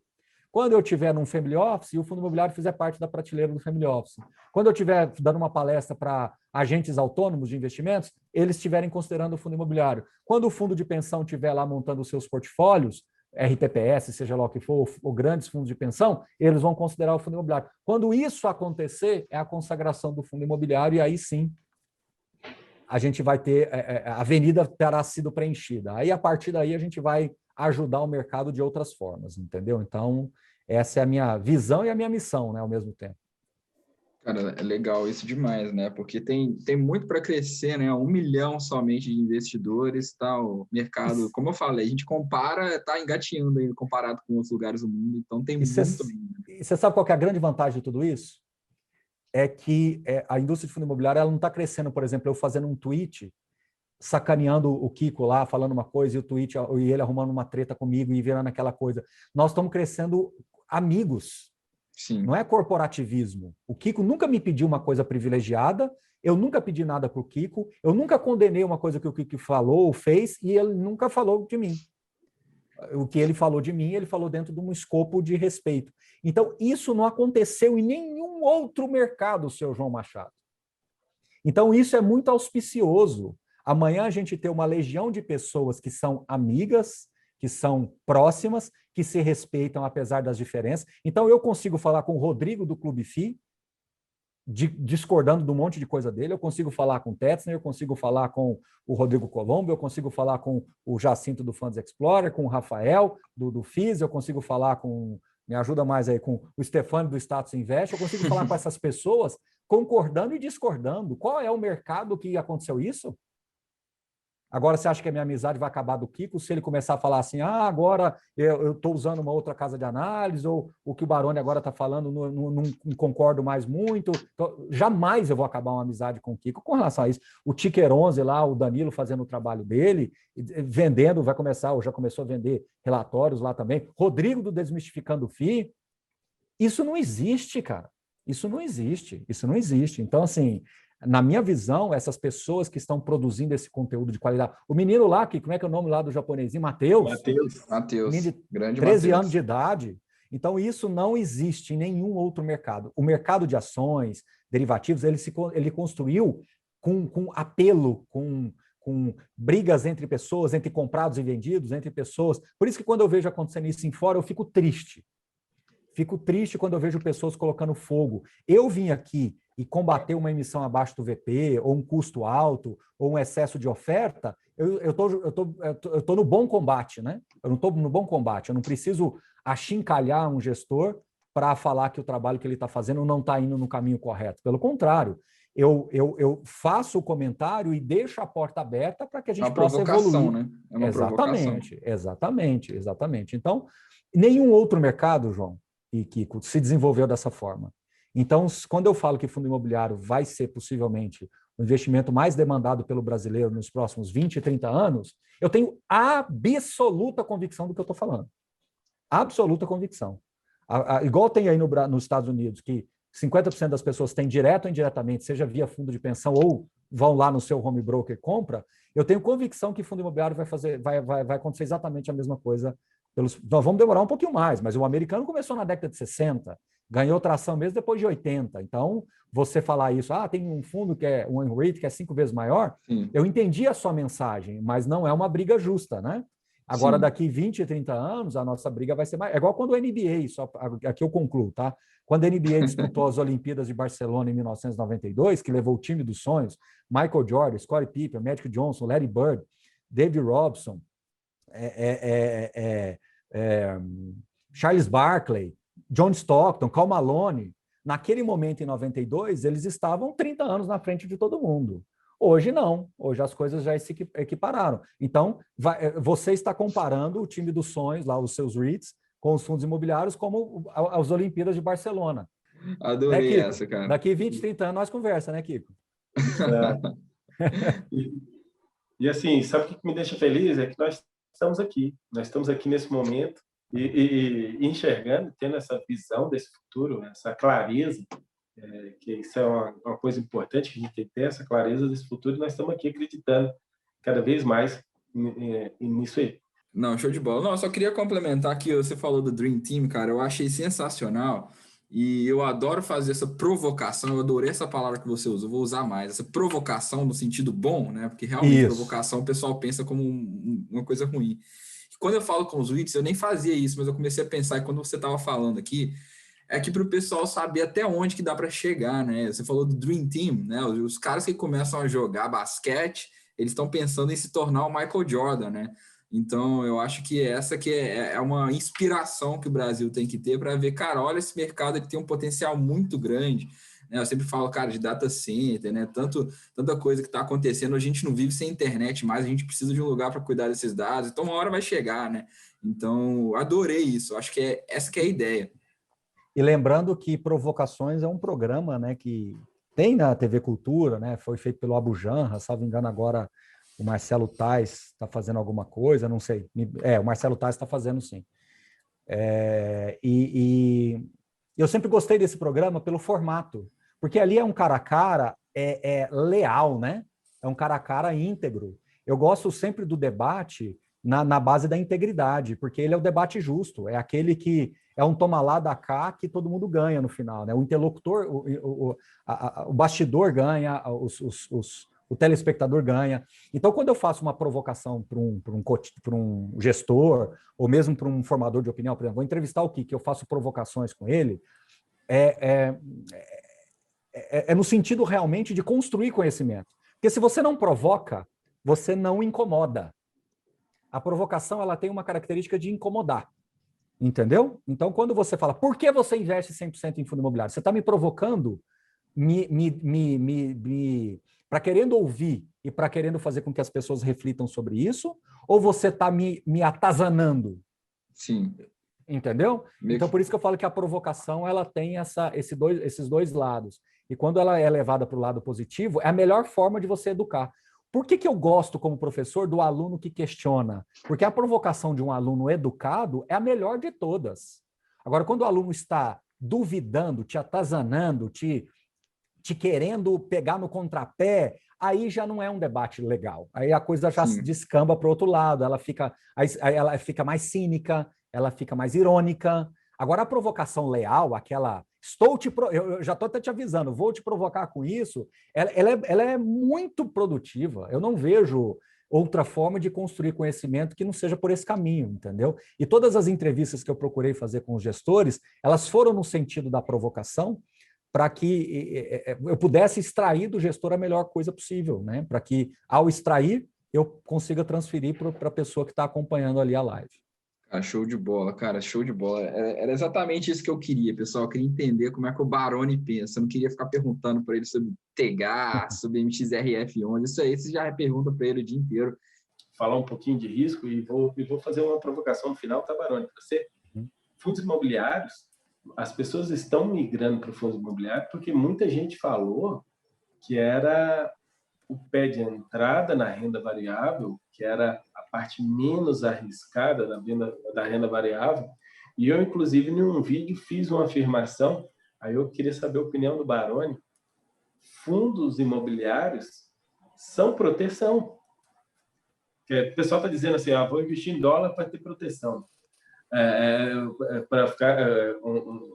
S2: Quando eu estiver num family office e o fundo imobiliário fizer parte da prateleira do family office. Quando eu estiver dando uma palestra para agentes autônomos de investimentos, eles estiverem considerando o fundo imobiliário. Quando o fundo de pensão estiver lá montando os seus portfólios, RPPS, seja lá o que for, ou grandes fundos de pensão, eles vão considerar o fundo imobiliário. Quando isso acontecer, é a consagração do fundo imobiliário, e aí sim a gente vai ter, a avenida terá sido preenchida. Aí, a partir daí, a gente vai ajudar o mercado de outras formas, entendeu? Então, essa é a minha visão e a minha missão, né, ao mesmo tempo.
S1: Cara, é legal isso demais, né? Porque tem muito para crescer, né? 1 milhão somente de investidores, tá? O mercado, como eu falei, a gente compara, tá engatinhando aí comparado com outros lugares do mundo, então tem muito ainda.
S2: E você sabe qual que é a grande vantagem de tudo isso? É que a indústria de fundo imobiliário ela não está crescendo, por exemplo, eu fazendo um tweet, sacaneando o Kiko lá, falando uma coisa, e ele arrumando uma treta comigo e virando aquela coisa. Nós estamos crescendo amigos.
S1: Sim.
S2: Não é corporativismo. O Kiko nunca me pediu uma coisa privilegiada, eu nunca pedi nada para o Kiko, eu nunca condenei uma coisa que o Kiko falou ou fez e ele nunca falou de mim. O que ele falou de mim, ele falou dentro de um escopo de respeito. Então, isso não aconteceu em nenhum outro mercado, seu João Machado. Então, isso é muito auspicioso. Amanhã a gente tem uma legião de pessoas que são amigas, que são próximas, que se respeitam apesar das diferenças. Então, eu consigo falar com o Rodrigo do Clube FI, discordando de um monte de coisa dele, eu consigo falar com o Tetzner, eu consigo falar com o Rodrigo Colombo, eu consigo falar com o Jacinto do Funds Explorer, com o Rafael do FIS, eu consigo falar com, me ajuda mais aí, com o Stefano do Status Invest, eu consigo falar com essas pessoas concordando e discordando. Qual é o mercado que aconteceu isso? Agora, você acha que a minha amizade vai acabar do Kiko se ele começar a falar assim, agora eu estou usando uma outra casa de análise, ou o que o Baroni agora está falando, não concordo mais muito. Então, jamais eu vou acabar uma amizade com o Kiko com relação a isso. O Ticker 11 lá, o Danilo fazendo o trabalho dele, vendendo, vai começar, ou já começou a vender relatórios lá também. Rodrigo do Desmistificando o FI. Isso não existe, cara. Isso não existe. Isso não existe. Então, assim, na minha visão, essas pessoas que estão produzindo esse conteúdo de qualidade. O menino lá, como é que é o nome lá do japonesinho? Matheus.
S1: Matheus.
S2: Grande 13 Mateus. Anos de idade. Então, isso não existe em nenhum outro mercado. O mercado de ações, derivativos, ele construiu com apelo, com brigas entre pessoas, entre comprados e vendidos, entre pessoas. Por isso que quando eu vejo acontecendo isso em fora, eu fico triste. Fico triste quando eu vejo pessoas colocando fogo. Eu vim aqui e combater uma emissão abaixo do VP, ou um custo alto, ou um excesso de oferta, eu tô no bom combate, né? Eu não estou no bom combate, eu não preciso achincalhar um gestor para falar que o trabalho que ele está fazendo não está indo no caminho correto. Pelo contrário, eu faço o comentário e deixo a porta aberta para que a gente possa evoluir.
S1: Né? É uma
S2: exatamente, provocação. Exatamente. Então, nenhum outro mercado, João e Kiko, se desenvolveu dessa forma. Então, quando eu falo que fundo imobiliário vai ser possivelmente o investimento mais demandado pelo brasileiro nos próximos 20, 30 anos, eu tenho absoluta convicção do que eu estou falando. Absoluta convicção. Igual tem aí nos Estados Unidos, que 50% das pessoas têm direto ou indiretamente, seja via fundo de pensão ou vão lá no seu home broker e compra, eu tenho convicção que fundo imobiliário vai acontecer exatamente a mesma coisa. Nós vamos demorar um pouquinho mais, mas o americano começou na década de 60, ganhou tração mesmo depois de 80. Então, você falar isso, tem um fundo que é um REIT que é 5 vezes maior, eu entendi a sua mensagem, mas não é uma briga justa, né? Agora, daqui 20, 30 anos, a nossa briga vai ser mais... É igual quando a NBA, aqui eu concluo, tá? Quando a NBA disputou as Olimpíadas de Barcelona em 1992, que levou o time dos sonhos, Michael Jordan, Scottie Pippen, Magic Johnson, Larry Bird, David Robson, Charles Barkley, John Stockton, Karl Malone, naquele momento, em 92, eles estavam 30 anos na frente de todo mundo. Hoje não, hoje as coisas já se equipararam. Então, você está comparando o time dos sonhos, lá os seus REITs, com os fundos imobiliários, como as Olimpíadas de Barcelona.
S1: Adorei essa, cara.
S2: Daqui 20, 30 anos nós conversa, né, Kiko?
S3: E assim, sabe o que me deixa feliz? É que nós estamos aqui nesse momento, e enxergando, tendo essa visão desse futuro, essa clareza, que isso é uma coisa importante, que a gente tem que ter essa clareza desse futuro, e nós estamos aqui acreditando cada vez mais nisso aí.
S1: Não, show de bola. Não, eu só queria complementar que você falou do Dream Team, cara, eu achei sensacional, e eu adoro fazer essa provocação, eu adorei essa palavra que você usa, eu vou usar mais, essa provocação no sentido bom, né? Porque realmente provocação o pessoal pensa como uma coisa ruim. Quando eu falo com os REITs, eu nem fazia isso, mas eu comecei a pensar, e quando você estava falando aqui, é que para o pessoal saber até onde que dá para chegar, né? Você falou do Dream Team, né? Os caras que começam a jogar basquete, eles estão pensando em se tornar o Michael Jordan, né? Então, eu acho que essa que é uma inspiração que o Brasil tem que ter para ver, cara, olha esse mercado que tem um potencial muito grande, né? Eu sempre falo, cara, de data center, né? Tanta coisa que está acontecendo, a gente não vive sem internet mais, a gente precisa de um lugar para cuidar desses dados, então uma hora vai chegar, né? Então, adorei isso, acho que essa que é a ideia.
S2: E lembrando que Provocações é um programa, né, que tem na TV Cultura, né? Foi feito pelo Abu Janra, salvo engano agora o Marcelo Tais está fazendo alguma coisa, não sei. O Marcelo Tais está fazendo, sim. Eu sempre gostei desse programa pelo formato, porque ali é um cara a cara leal, né? É um cara a cara íntegro. Eu gosto sempre do debate na base da integridade, porque ele é o debate justo, é aquele que é um toma lá da cá que todo mundo ganha no final, né? O interlocutor, o bastidor ganha, o telespectador ganha. Então, quando eu faço uma provocação para um gestor, ou mesmo para um formador de opinião, por exemplo, vou entrevistar o Kiki, eu faço provocações com ele, é no sentido realmente de construir conhecimento. Porque se você não provoca, você não incomoda. A provocação ela tem uma característica de incomodar. Entendeu? Então, quando você fala, por que você investe 100% em fundo imobiliário? Você está me provocando para querendo ouvir e para querendo fazer com que as pessoas reflitam sobre isso? Ou você está me atazanando?
S1: Sim.
S2: Entendeu? Então, por isso que eu falo que a provocação ela tem esses dois lados. E quando ela é levada para o lado positivo, é a melhor forma de você educar. Por que eu gosto, como professor, do aluno que questiona? Porque a provocação de um aluno educado é a melhor de todas. Agora, quando o aluno está duvidando, te atazanando, te querendo pegar no contrapé, aí já não é um debate legal. Aí a coisa já descamba para o outro lado, aí ela fica mais cínica, ela fica mais irônica. Agora, a provocação leal, aquela... eu já estou até te avisando, vou te provocar com isso, ela é muito produtiva. Eu não vejo outra forma de construir conhecimento que não seja por esse caminho, entendeu? E todas as entrevistas que eu procurei fazer com os gestores, elas foram no sentido da provocação, para que eu pudesse extrair do gestor a melhor coisa possível, né? Para que, ao extrair, eu consiga transferir para a pessoa que está acompanhando ali a live.
S1: Ah, show de bola, cara, show de bola. Era exatamente isso que eu queria, pessoal. Eu queria entender como é que o Baroni pensa. Eu não queria ficar perguntando para ele sobre TGA, sobre MXRF11. Isso aí você já pergunta para ele o dia inteiro.
S3: Falar um pouquinho de risco e vou fazer uma provocação no final, tá, Baroni? Você, fundos imobiliários, as pessoas estão migrando para o fundo imobiliário porque muita gente falou que era o pé de entrada na renda variável, que era a parte menos arriscada da renda variável. E eu, inclusive, em um vídeo fiz uma afirmação, aí eu queria saber a opinião do Baroni. Fundos imobiliários são proteção. O pessoal está dizendo assim, vou investir em dólar para ter proteção.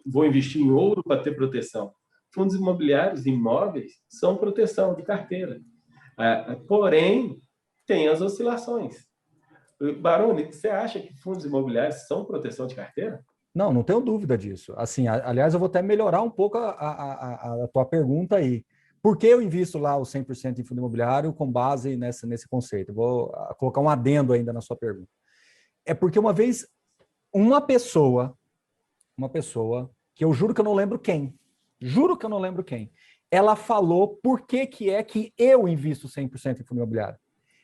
S3: Vou investir em ouro para ter proteção. Fundos imobiliários, imóveis, são proteção de carteira. Porém, tem as oscilações. Baroni, você acha que fundos imobiliários são proteção de carteira?
S2: Não tenho dúvida disso. Assim, aliás, eu vou até melhorar um pouco a tua pergunta aí. Por que eu invisto lá os 100% em fundo imobiliário com base nesse conceito? Vou colocar um adendo ainda na sua pergunta. É porque uma vez, uma pessoa, que eu juro que eu não lembro quem, ela falou por que eu invisto 100% em fundo imobiliário.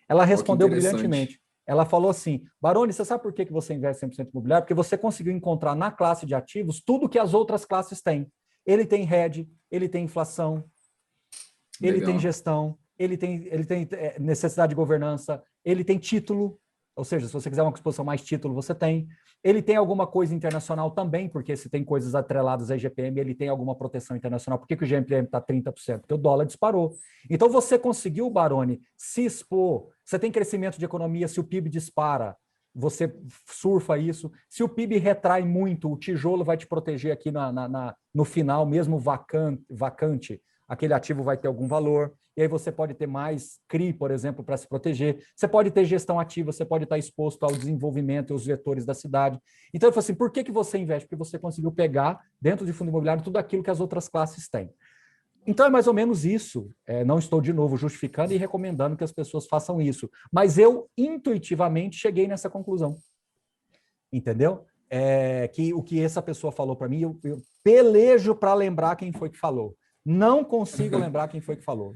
S2: Ela respondeu brilhantemente. Ela falou assim, Baroni, você sabe por que você investe 100% em imobiliário? Porque você conseguiu encontrar na classe de ativos tudo que as outras classes têm. Ele tem hedge, ele tem inflação, ele tem gestão, ele tem necessidade de governança, ele tem título, ou seja, se você quiser uma exposição mais título, você tem. Ele tem alguma coisa internacional também, porque se tem coisas atreladas a IGPM, ele tem alguma proteção internacional. Por que o GPM está 30%? Porque o dólar disparou. Então, você conseguiu, Baroni, se expor. Você tem crescimento de economia, se o PIB dispara, você surfa isso. Se o PIB retrai muito, o tijolo vai te proteger aqui no final, mesmo vacante, aquele ativo vai ter algum valor. E aí você pode ter mais CRI, por exemplo, para se proteger. Você pode ter gestão ativa, você pode estar exposto ao desenvolvimento e aos vetores da cidade. Então, eu falo assim, por que você investe? Porque você conseguiu pegar, dentro de fundo imobiliário, tudo aquilo que as outras classes têm. Então, é mais ou menos isso. Não estou, de novo, justificando e recomendando que as pessoas façam isso. Mas eu, intuitivamente, cheguei nessa conclusão. Entendeu? Que o que essa pessoa falou para mim, eu pelejo para lembrar quem foi que falou. Não consigo lembrar quem foi que falou.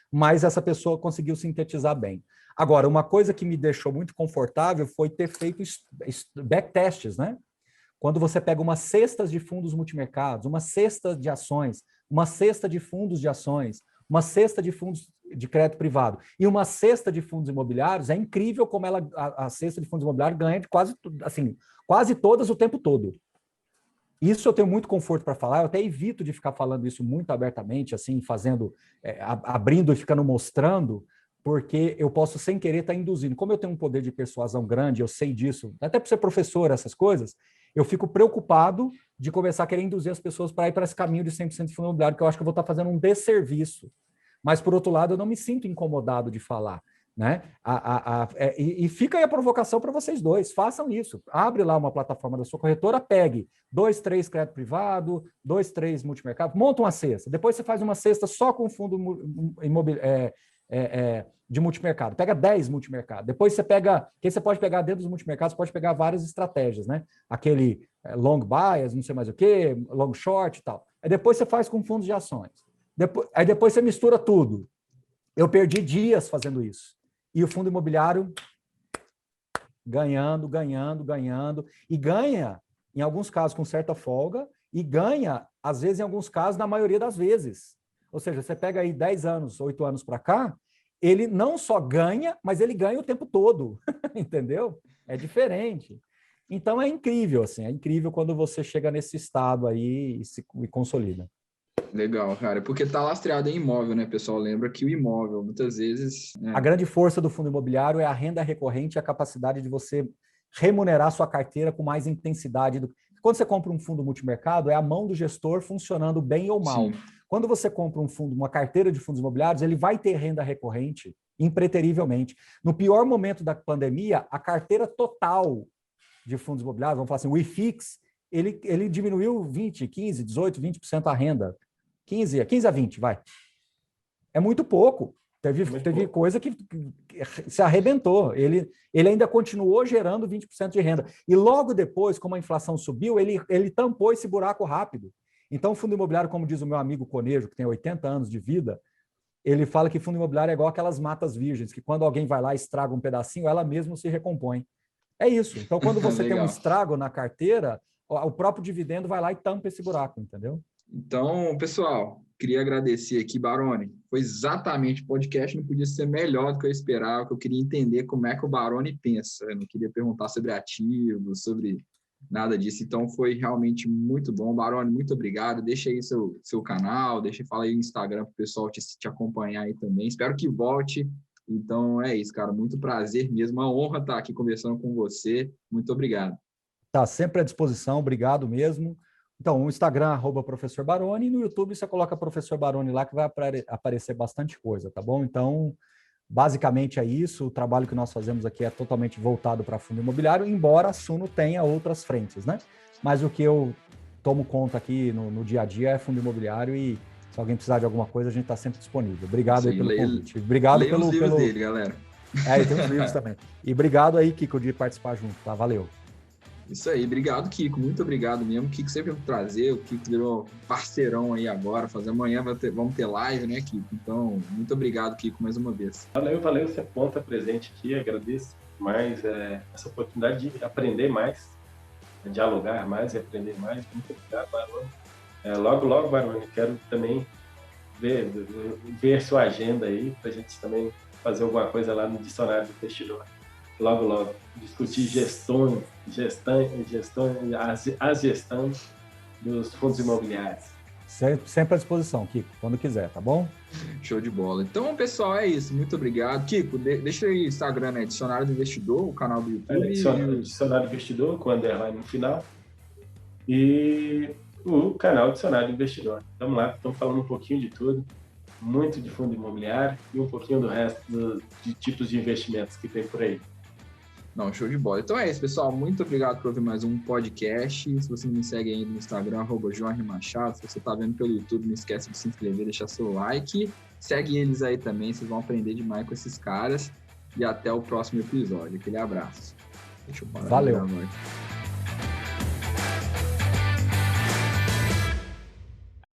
S2: Mas essa pessoa conseguiu sintetizar bem. Agora, uma coisa que me deixou muito confortável foi ter feito backtests, né? Quando você pega umas cestas de fundos multimercados, uma cesta de ações, uma cesta de fundos de ações, uma cesta de fundos de crédito privado e uma cesta de fundos imobiliários, é incrível como a cesta de fundos imobiliários ganha de quase todas o tempo todo. Isso eu tenho muito conforto para falar, eu até evito de ficar falando isso muito abertamente, assim, fazendo, abrindo e ficando mostrando, porque eu posso, sem querer, estar induzindo. Como eu tenho um poder de persuasão grande, eu sei disso, até por ser professor, essas coisas, eu fico preocupado de começar a querer induzir as pessoas para ir para esse caminho de 100% de fundo imobiliário, que eu acho que eu vou estar fazendo um desserviço. Mas, por outro lado, eu não me sinto incomodado de falar. Né? E fica aí a provocação para vocês dois, façam isso, abre lá uma plataforma da sua corretora, pegue 2, 3 crédito privado, 2, 3 multimercado, monta uma cesta, depois você faz uma cesta só com fundo de multimercado, pega 10 multimercado, depois você pega, que você pode pegar dentro dos multimercados, pode pegar várias estratégias, né? Aquele long bias, não sei mais o que, long short e tal, aí depois você faz com fundos de ações, aí depois você mistura tudo. Eu perdi dias fazendo isso. E o fundo imobiliário ganhando, e ganha, em alguns casos, com certa folga, e ganha, às vezes, em alguns casos, na maioria das vezes. Ou seja, você pega aí 10 anos, 8 anos para cá, ele não só ganha, mas ele ganha o tempo todo, entendeu? É diferente. Então, é incrível, assim, é incrível quando você chega nesse estado aí e consolida.
S1: Legal, cara, porque tá lastreado em imóvel, né, pessoal? Lembra que o imóvel, muitas vezes... Né?
S2: A grande força do fundo imobiliário é a renda recorrente e a capacidade de você remunerar sua carteira com mais intensidade. Quando você compra um fundo multimercado, é a mão do gestor funcionando bem ou mal. Sim. Quando você compra um fundo, uma carteira de fundos imobiliários, ele vai ter renda recorrente, impreterivelmente. No pior momento da pandemia, a carteira total de fundos imobiliários, vamos falar assim, o IFIX, ele diminuiu 20, 15, 18, 20% a renda. 15 a 20, vai. É muito pouco. Teve coisa que se arrebentou. Ele ainda continuou gerando 20% de renda. E logo depois, como a inflação subiu, ele tampou esse buraco rápido. Então, o fundo imobiliário, como diz o meu amigo Conejo, que tem 80 anos de vida, ele fala que fundo imobiliário é igual aquelas matas virgens, que quando alguém vai lá e estraga um pedacinho, ela mesma se recompõe. É isso. Então, quando você tem um estrago na carteira, o próprio dividendo vai lá e tampa esse buraco, entendeu?
S1: Então, pessoal, queria agradecer aqui, Baroni. Foi exatamente o podcast, não podia ser melhor do que eu esperava, que eu queria entender como é que o Baroni pensa. Eu não queria perguntar sobre ativos, sobre nada disso. Então, foi realmente muito bom. Baroni, muito obrigado. Deixa aí seu canal, fala aí no Instagram para o pessoal te acompanhar aí também. Espero que volte. Então, é isso, cara. Muito prazer mesmo. Uma honra estar aqui conversando com você. Muito obrigado.
S2: Tá sempre à disposição. Obrigado mesmo. Então, o Instagram, @Professor Baroni, e no YouTube você coloca Professor Baroni lá, que vai aparecer bastante coisa, tá bom? Então, basicamente é isso. O trabalho que nós fazemos aqui é totalmente voltado para fundo imobiliário, embora a Suno tenha outras frentes, né? Mas o que eu tomo conta aqui no dia a dia é fundo imobiliário e se alguém precisar de alguma coisa, a gente está sempre disponível. Obrigado aí pelo convite. Obrigado
S1: pelo livros dele, galera.
S2: E tem os livros também. E obrigado aí, Kiko, de participar junto, tá? Valeu.
S1: Isso aí, obrigado, Kiko, muito obrigado mesmo. O Kiko sempre vai trazer, o Kiko virou parceirão aí agora, amanhã vamos ter live, né, Kiko? Então, muito obrigado, Kiko, mais uma vez.
S3: Valeu, você é bom estar presente aqui, agradeço mais essa oportunidade de aprender mais, dialogar mais e aprender mais. Muito obrigado, Baroni. Logo, Baroni, quero também ver sua agenda aí, para a gente também fazer alguma coisa lá no Dicionário do Investidor. Logo, discutir a gestão dos fundos imobiliários.
S2: Sempre à disposição, Kiko, quando quiser, tá bom?
S1: Show de bola. Então, pessoal, é isso. Muito obrigado. Kiko, deixa aí o Instagram, né? Dicionário do Investidor, o canal do YouTube.
S3: Dicionário do Investidor, com underline no final. E o canal Dicionário do Investidor. Vamos lá, estamos falando um pouquinho de tudo. Muito de fundo imobiliário e um pouquinho do resto de tipos de investimentos que tem por aí.
S1: Não, show de bola. Então é isso, pessoal. Muito obrigado por ouvir mais um podcast. Se você não me segue ainda no Instagram, @Jorge Machado. Se você está vendo pelo YouTube, não esquece de se inscrever, deixar seu like. Segue eles aí também, vocês vão aprender demais com esses caras. E até o próximo episódio. Aquele abraço. Deixa eu parar.
S2: Valeu.